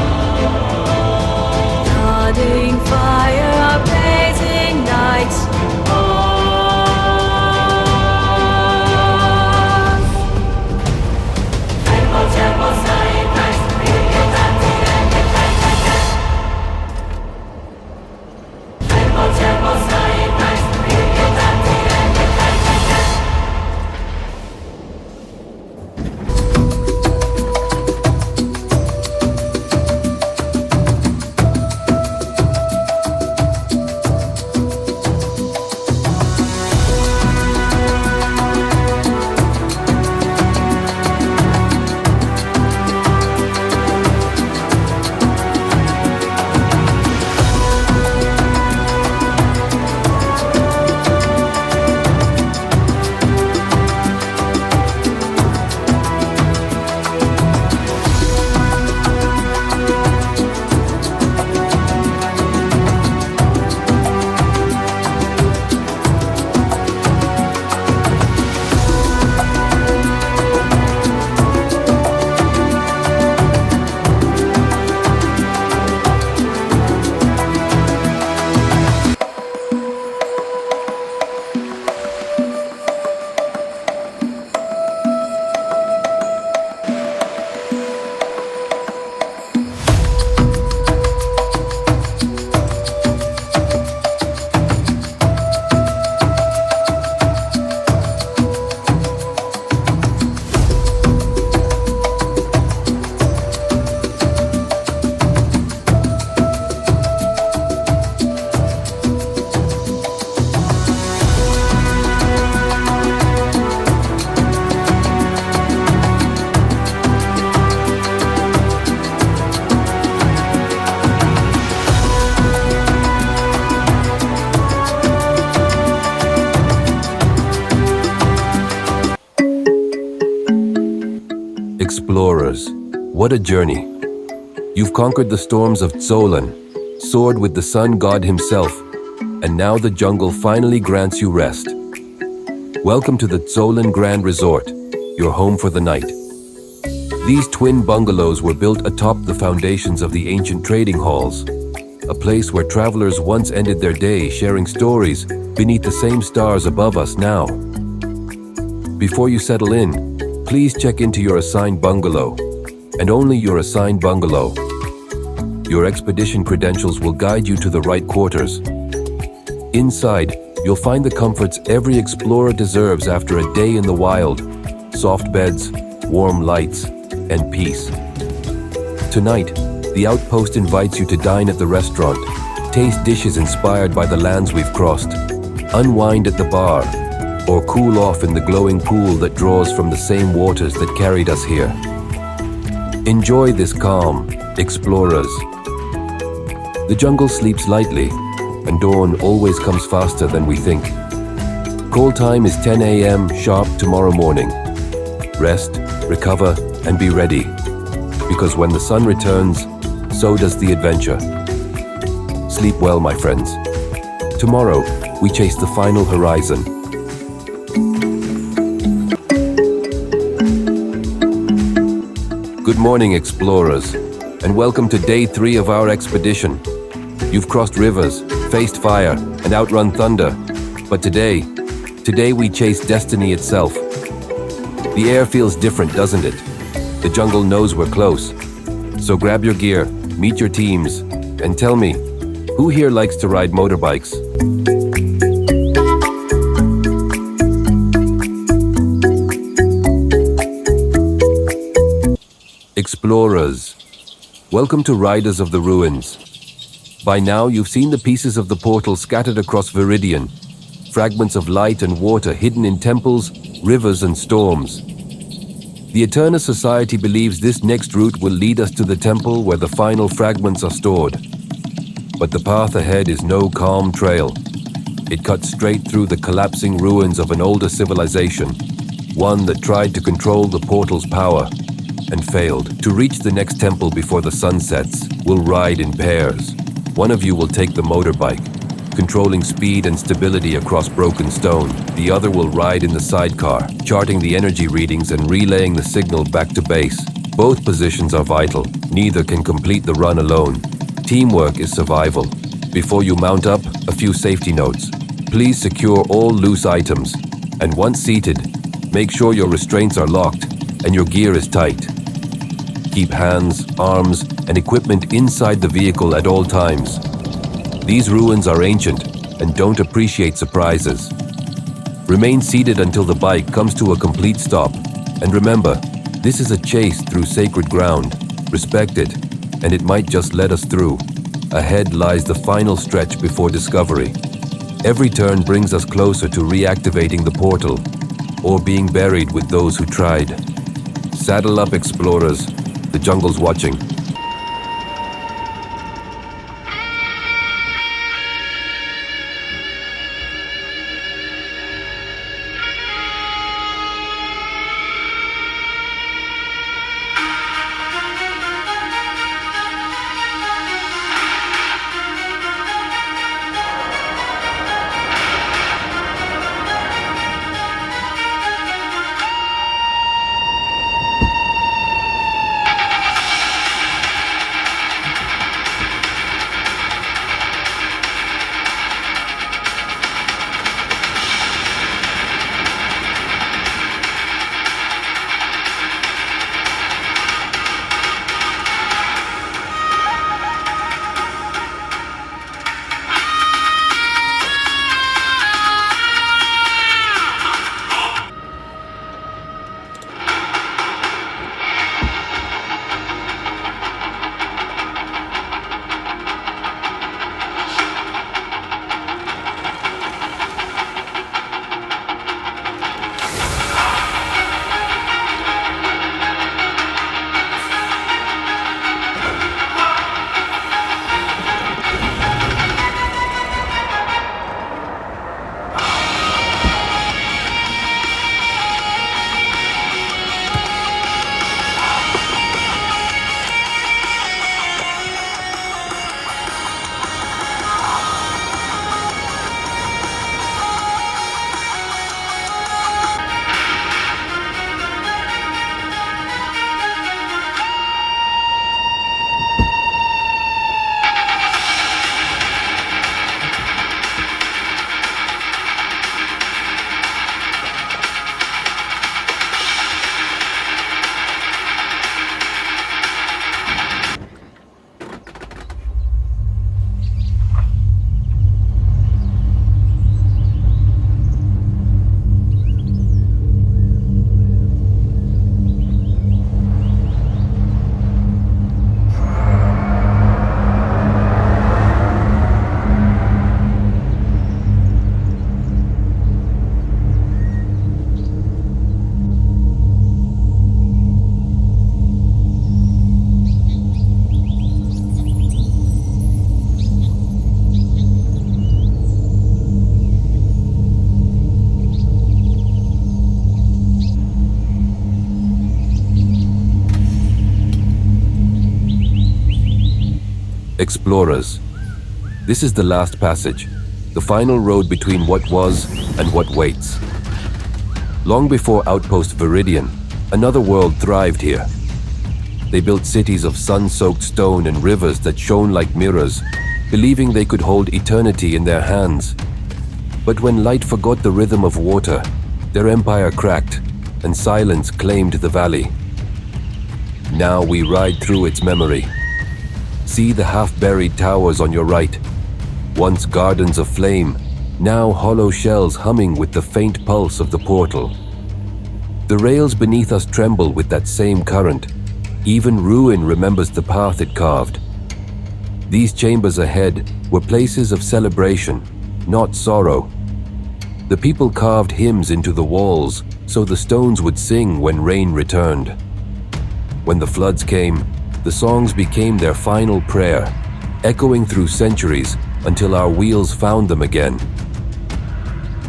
nodding fire, blazing night. Explorers, what a journey! You've conquered the storms of Xolan, soared with the sun god himself, and now the jungle finally grants you rest. Welcome to the Xolan Grand Resort, your home for the night. These twin bungalows were built atop the foundations of the ancient trading halls, a place where travelers once ended their day sharing stories beneath the same stars above us now. Before you settle in, Please check into your assigned bungalow, and only your assigned bungalow. Your expedition credentials will guide you to the right quarters. Inside, you'll find the comforts every explorer deserves after a day in the wild: soft beds, warm lights, and peace. Tonight, the Outpost invites you to dine at the restaurant, taste dishes inspired by the lands we've crossed, unwind at the bar, or cool off in the glowing pool that draws from the same waters that carried us here. Enjoy this calm, explorers. The jungle sleeps lightly, and dawn always comes faster than we think. Call time is 10 a.m. sharp tomorrow morning. Rest, recover, and be ready, because when the sun returns, so does the adventure. Sleep well, my friends. Tomorrow, we chase the final horizon. Good morning, explorers, and welcome to day 3 of our expedition. You've crossed rivers, faced fire, and outrun thunder. But today we chase destiny itself. The air feels different, doesn't it? The jungle knows we're close. So grab your gear, meet your teams, and tell me, who here likes to ride motorbikes? Explorers, welcome to Riders of the Ruins. By now, you've seen the pieces of the portal scattered across Viridian, fragments of light and water hidden in temples, rivers, and storms. The Eterna Society believes this next route will lead us to the temple where the final fragments are stored. But the path ahead is no calm trail. It cuts straight through the collapsing ruins of an older civilization, one that tried to control the portal's power and failed. To reach the next temple before the sun sets, we'll ride in pairs. One of you will take the motorbike, controlling speed and stability across broken stone. The other will ride in the sidecar, charting the energy readings and relaying the signal back to base. Both positions are vital. Neither can complete the run alone. Teamwork is survival. Before you mount up, a few safety notes. Please secure all loose items, and once seated, make sure your restraints are locked and your gear is tight. Keep hands, arms, and equipment inside the vehicle at all times. These ruins are ancient and don't appreciate surprises. Remain seated until the bike comes to a complete stop. And remember, this is a chase through sacred ground. Respect it, and it might just let us through. Ahead lies the final stretch before discovery. Every turn brings us closer to reactivating the portal, or being buried with those who tried. Saddle up, explorers. The jungle's watching. Explorers. This is the last passage, the final road between what was and what waits. Long before Outpost Viridian, another world thrived here. They built cities of sun-soaked stone and rivers that shone like mirrors, believing they could hold eternity in their hands. But when light forgot the rhythm of water, their empire cracked, and silence claimed the valley. Now we ride through its memory. See the half-buried towers on your right. Once gardens of flame, now hollow shells humming with the faint pulse of the portal. The rails beneath us tremble with that same current. Even ruin remembers the path it carved. These chambers ahead were places of celebration, not sorrow. The people carved hymns into the walls so the stones would sing when rain returned. When the floods came, the songs became their final prayer, echoing through centuries until our wheels found them again.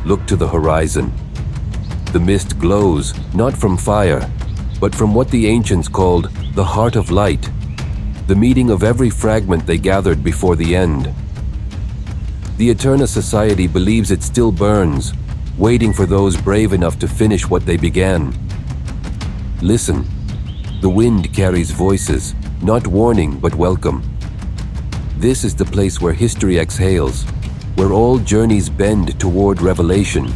Look to the horizon. The mist glows not from fire, but from what the ancients called the heart of light, the meeting of every fragment they gathered before the end. The Eterna Society believes it still burns, waiting for those brave enough to finish what they began. Listen, the wind carries voices, not warning but welcome. This is the place where history exhales, where all journeys bend toward revelation.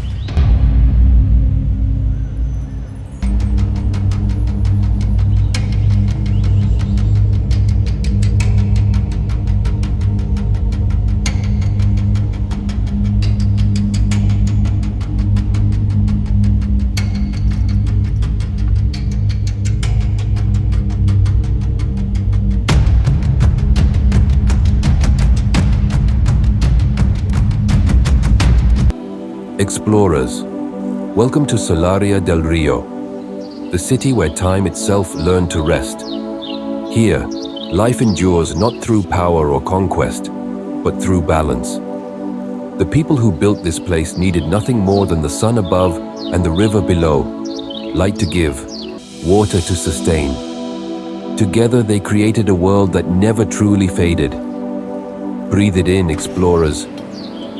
Explorers, welcome to Solaria del Río, the city where time itself learned to rest. Here, life endures not through power or conquest, but through balance. The people who built this place needed nothing more than the sun above and the river below, light to give, water to sustain. Together they created a world that never truly faded. Breathe it in, explorers.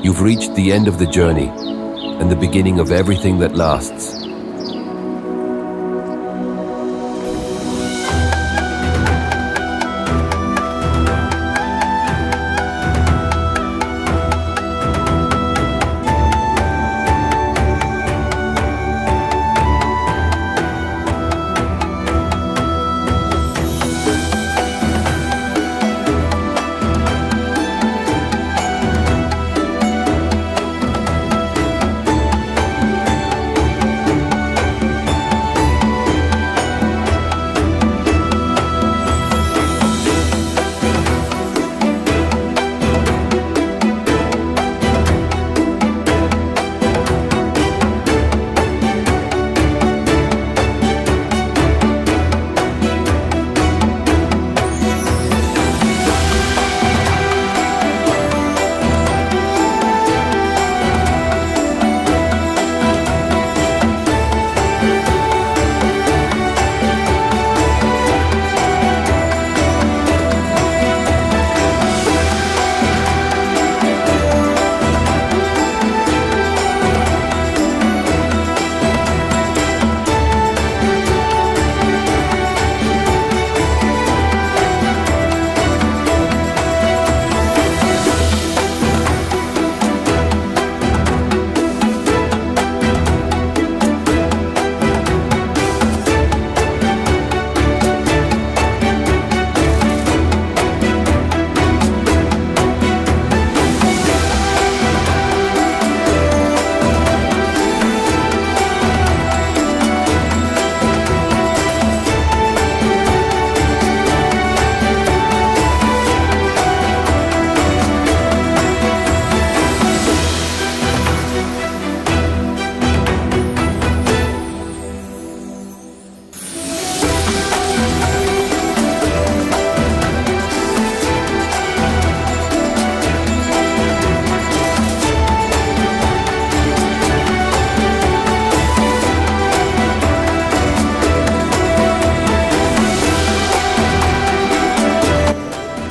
You've reached the end of the journey, and the beginning of everything that lasts.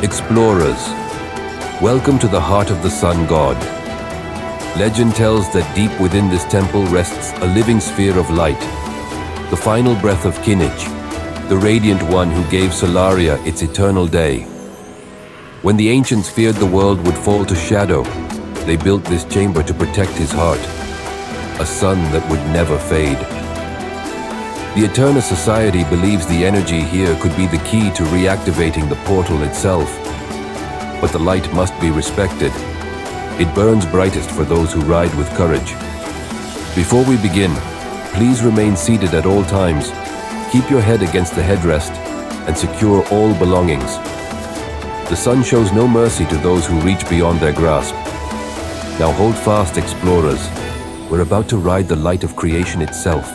Explorers, welcome to the heart of the sun god. Legend tells that deep within this temple rests a living sphere of light, the final breath of Kinich, the radiant one who gave Solaria its eternal day. When the ancients feared the world would fall to shadow, they built this chamber to protect his heart, a sun that would never fade. The Eterna Society believes the energy here could be the key to reactivating the portal itself. But the light must be respected. It burns brightest for those who ride with courage. Before we begin, please remain seated at all times. Keep your head against the headrest and secure all belongings. The sun shows no mercy to those who reach beyond their grasp. Now hold fast, explorers. We're about to ride the light of creation itself.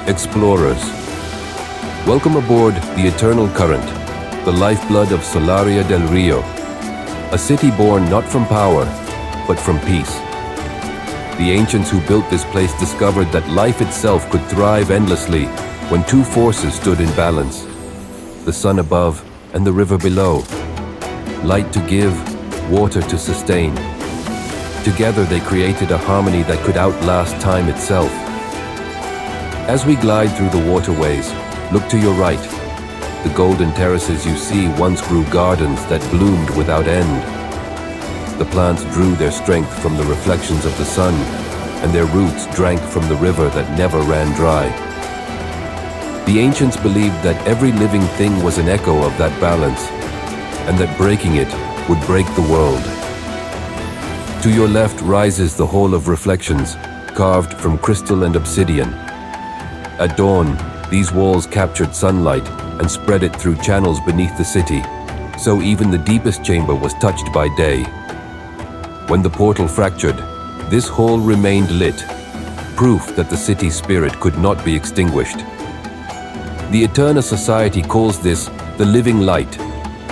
Explorers, welcome aboard the Eternal Current, the lifeblood of Solaria del Río, a city born not from power, but from peace. The ancients who built this place discovered that life itself could thrive endlessly when two forces stood in balance, the sun above and the river below, light to give, water to sustain. Together they created a harmony that could outlast time itself. As we glide through the waterways, look to your right. The golden terraces you see once grew gardens that bloomed without end. The plants drew their strength from the reflections of the sun, and their roots drank from the river that never ran dry. The ancients believed that every living thing was an echo of that balance, and that breaking it would break the world. To your left rises the Hall of Reflections, carved from crystal and obsidian. At dawn, these walls captured sunlight and spread it through channels beneath the city, so even the deepest chamber was touched by day. When the portal fractured, this hall remained lit, proof that the city's spirit could not be extinguished. The Eterna Society calls this the living light,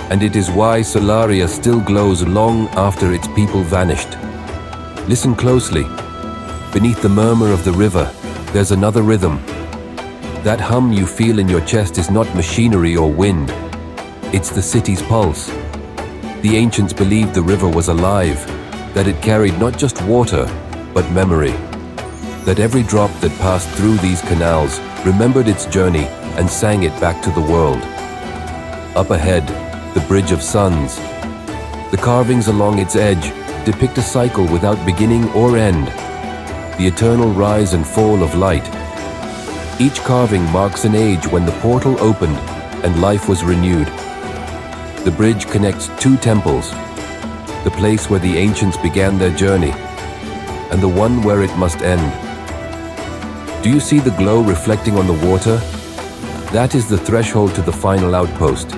and it is why Solaria still glows long after its people vanished. Listen closely. Beneath the murmur of the river, there's another rhythm. That hum you feel in your chest is not machinery or wind. It's the city's pulse. The ancients believed the river was alive, that it carried not just water, but memory. That every drop that passed through these canals remembered its journey and sang it back to the world. Up ahead, the Bridge of Suns. The carvings along its edge depict a cycle without beginning or end. The eternal rise and fall of light. Each carving marks an age when the portal opened and life was renewed. The bridge connects two temples, the place where the ancients began their journey, and the one where it must end. Do you see the glow reflecting on the water? That is the threshold to the final outpost.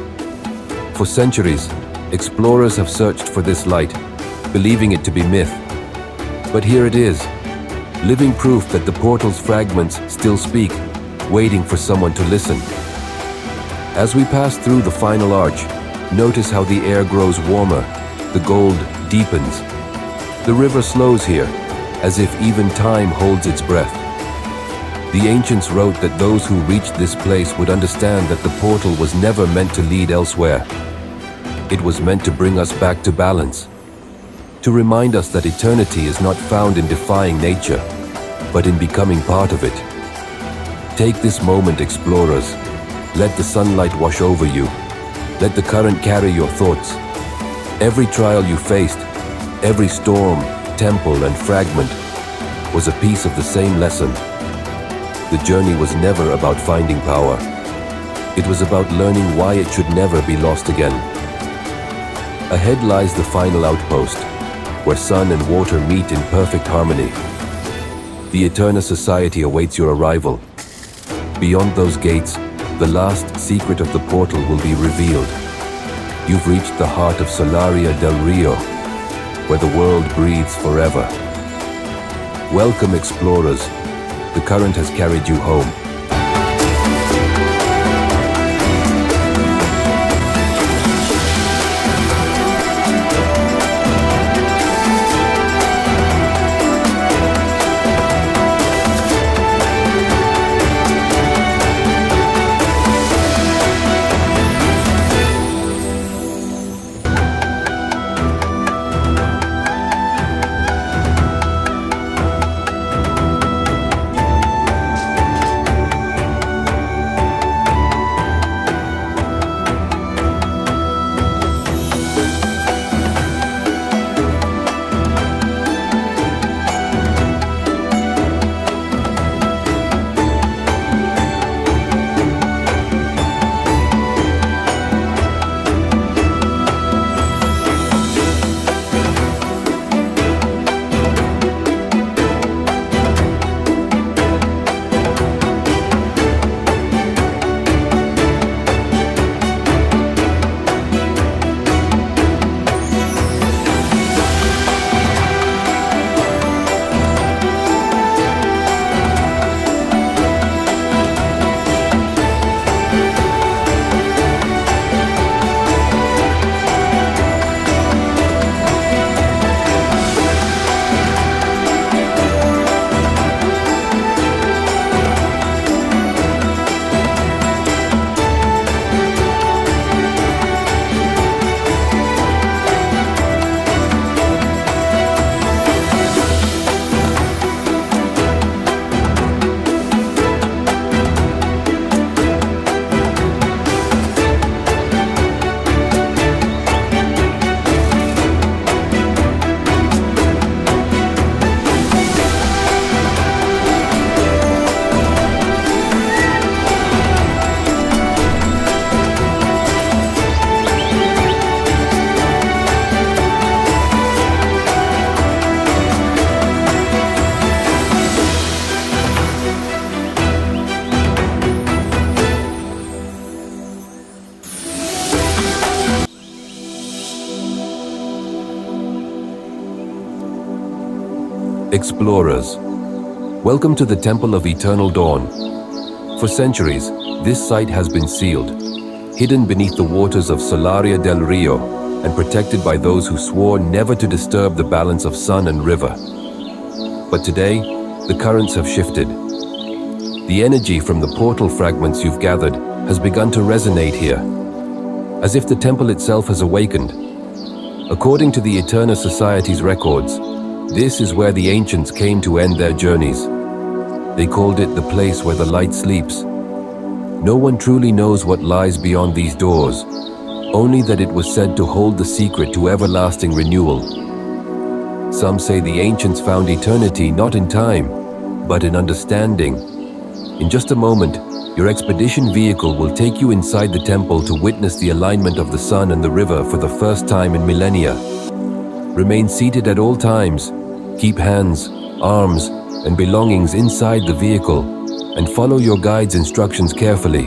For centuries, explorers have searched for this light, believing it to be myth. But here it is, living proof that the portal's fragments still speak, waiting for someone to listen. As we pass through the final arch, notice how the air grows warmer, the gold deepens. The river slows here, as if even time holds its breath. The ancients wrote that those who reached this place would understand that the portal was never meant to lead elsewhere. It was meant to bring us back to balance, to remind us that eternity is not found in defying nature, but in becoming part of it. Take this moment, explorers. Let the sunlight wash over you. Let the current carry your thoughts. Every trial you faced, every storm, temple, and fragment was a piece of the same lesson. The journey was never about finding power. It was about learning why it should never be lost again. Ahead lies the final outpost, where sun and water meet in perfect harmony. The Eterna Society awaits your arrival. Beyond those gates, the last secret of the portal will be revealed. You've reached the heart of Solaria del Río, where the world breathes forever. Welcome, explorers. The current has carried you home. Explorers, welcome to the Temple of Eternal Dawn. For centuries, this site has been sealed, hidden beneath the waters of Solaria del Río, and protected by those who swore never to disturb the balance of sun and river. But today, the currents have shifted. The energy from the portal fragments you've gathered has begun to resonate here, as if the temple itself has awakened. According to the Eterna Society's records, this is where the ancients came to end their journeys. They called it the place where the light sleeps. No one truly knows what lies beyond these doors, only that it was said to hold the secret to everlasting renewal. Some say the ancients found eternity not in time, but in understanding. In just a moment, your expedition vehicle will take you inside the temple to witness the alignment of the sun and the river for the first time in millennia. Remain seated at all times. Keep hands, arms, and belongings inside the vehicle, and follow your guide's instructions carefully.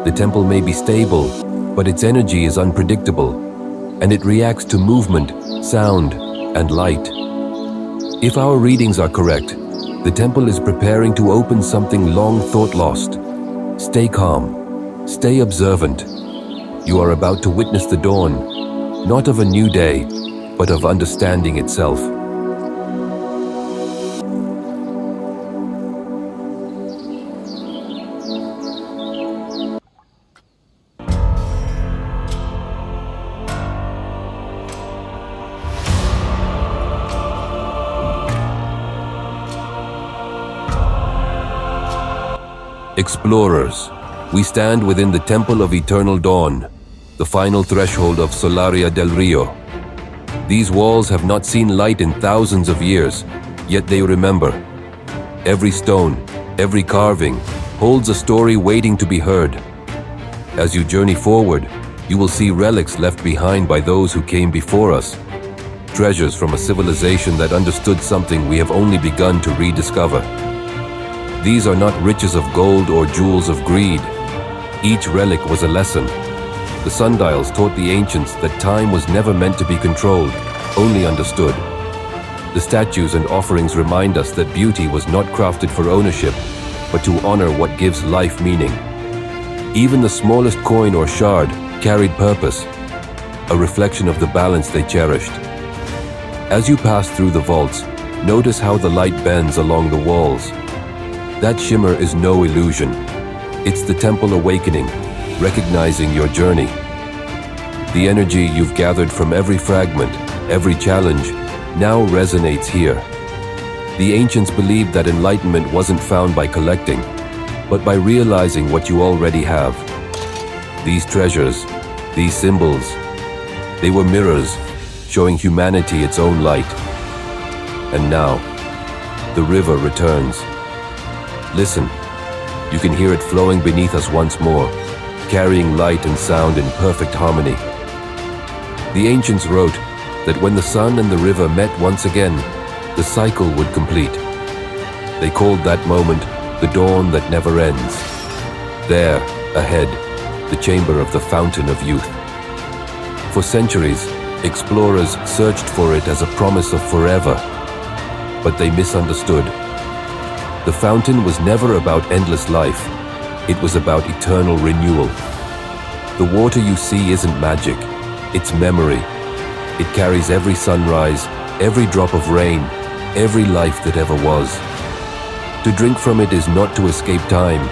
The temple may be stable, but its energy is unpredictable, and it reacts to movement, sound, and light. If our readings are correct, the temple is preparing to open something long thought lost. Stay calm, stay observant. You are about to witness the dawn, not of a new day, but of understanding itself. Explorers, we stand within the Temple of Eternal Dawn, the final threshold of Solaria del Río. These walls have not seen light in thousands of years, yet they remember. Every stone, every carving, holds a story waiting to be heard. As you journey forward, you will see relics left behind by those who came before us. Treasures from a civilization that understood something we have only begun to rediscover. These are not riches of gold or jewels of greed. Each relic was a lesson. The sundials taught the ancients that time was never meant to be controlled, only understood. The statues and offerings remind us that beauty was not crafted for ownership, but to honor what gives life meaning. Even the smallest coin or shard carried purpose, a reflection of the balance they cherished. As you pass through the vaults, notice how the light bends along the walls. That shimmer is no illusion. It's the temple awakening, recognizing your journey. The energy you've gathered from every fragment, every challenge, now resonates here. The ancients believed that enlightenment wasn't found by collecting, but by realizing what you already have. These treasures, these symbols, they were mirrors, showing humanity its own light. And now, the river returns. Listen, you can hear it flowing beneath us once more, carrying light and sound in perfect harmony. The ancients wrote that when the sun and the river met once again, the cycle would complete. They called that moment the dawn that never ends. There, ahead, the chamber of the fountain of youth. For centuries, explorers searched for it as a promise of forever, but they misunderstood. The fountain was never about endless life. It was about eternal renewal. The water you see isn't magic, it's memory. It carries every sunrise, every drop of rain, every life that ever was. To drink from it is not to escape time,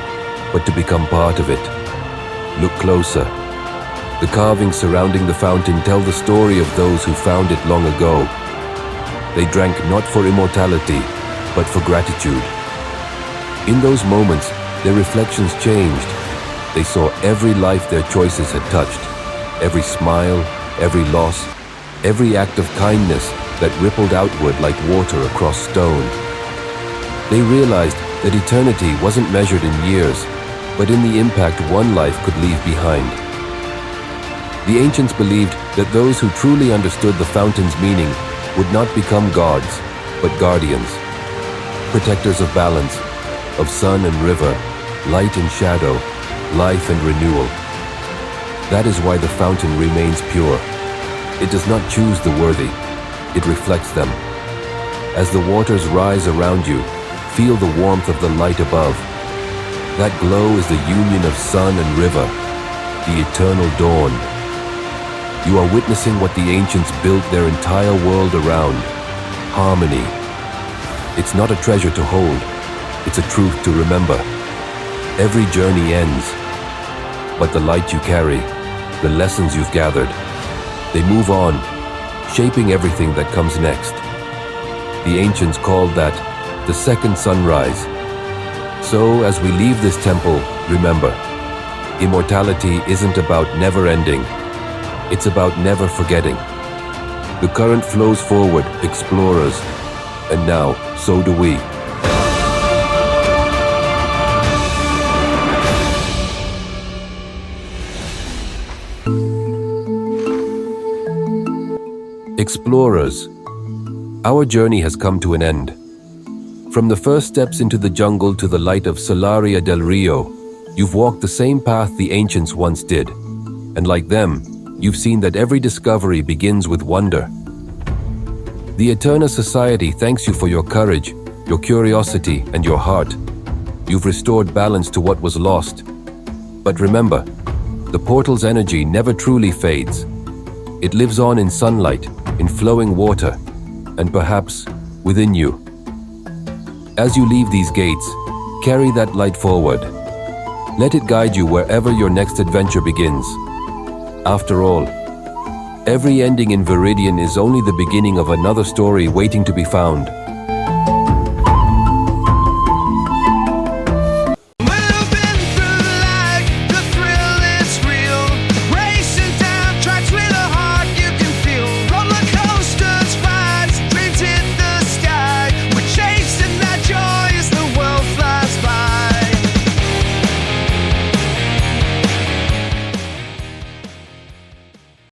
but to become part of it. Look closer. The carvings surrounding the fountain tell the story of those who found it long ago. They drank not for immortality, but for gratitude. In those moments, their reflections changed. They saw every life their choices had touched, every smile, every loss, every act of kindness that rippled outward like water across stone. They realized that eternity wasn't measured in years, but in the impact one life could leave behind. The ancients believed that those who truly understood the fountain's meaning would not become gods, but guardians, protectors of balance, of sun and river, light and shadow, life and renewal. That is why the fountain remains pure. It does not choose the worthy, it reflects them. As the waters rise around you, feel the warmth of the light above. That glow is the union of sun and river, the eternal dawn. You are witnessing what the ancients built their entire world around: harmony. It's not a treasure to hold, it's a truth to remember. Every journey ends, but the light you carry, the lessons you've gathered, they move on, shaping everything that comes next. The ancients called that the second sunrise. So, as we leave this temple, remember, immortality isn't about never ending, it's about never forgetting. The current flows forward, explorers, and now, so do we. Explorers, our journey has come to an end. From the first steps into the jungle to the light of Solaria del Río, you've walked the same path the ancients once did. And like them, you've seen that every discovery begins with wonder. The Eterna Society thanks you for your courage, your curiosity, and your heart. You've restored balance to what was lost. But remember, the portal's energy never truly fades. It lives on in sunlight, in flowing water, and perhaps within you. As you leave these gates, carry that light forward. Let it guide you wherever your next adventure begins. After all, every ending in Viridian is only the beginning of another story waiting to be found.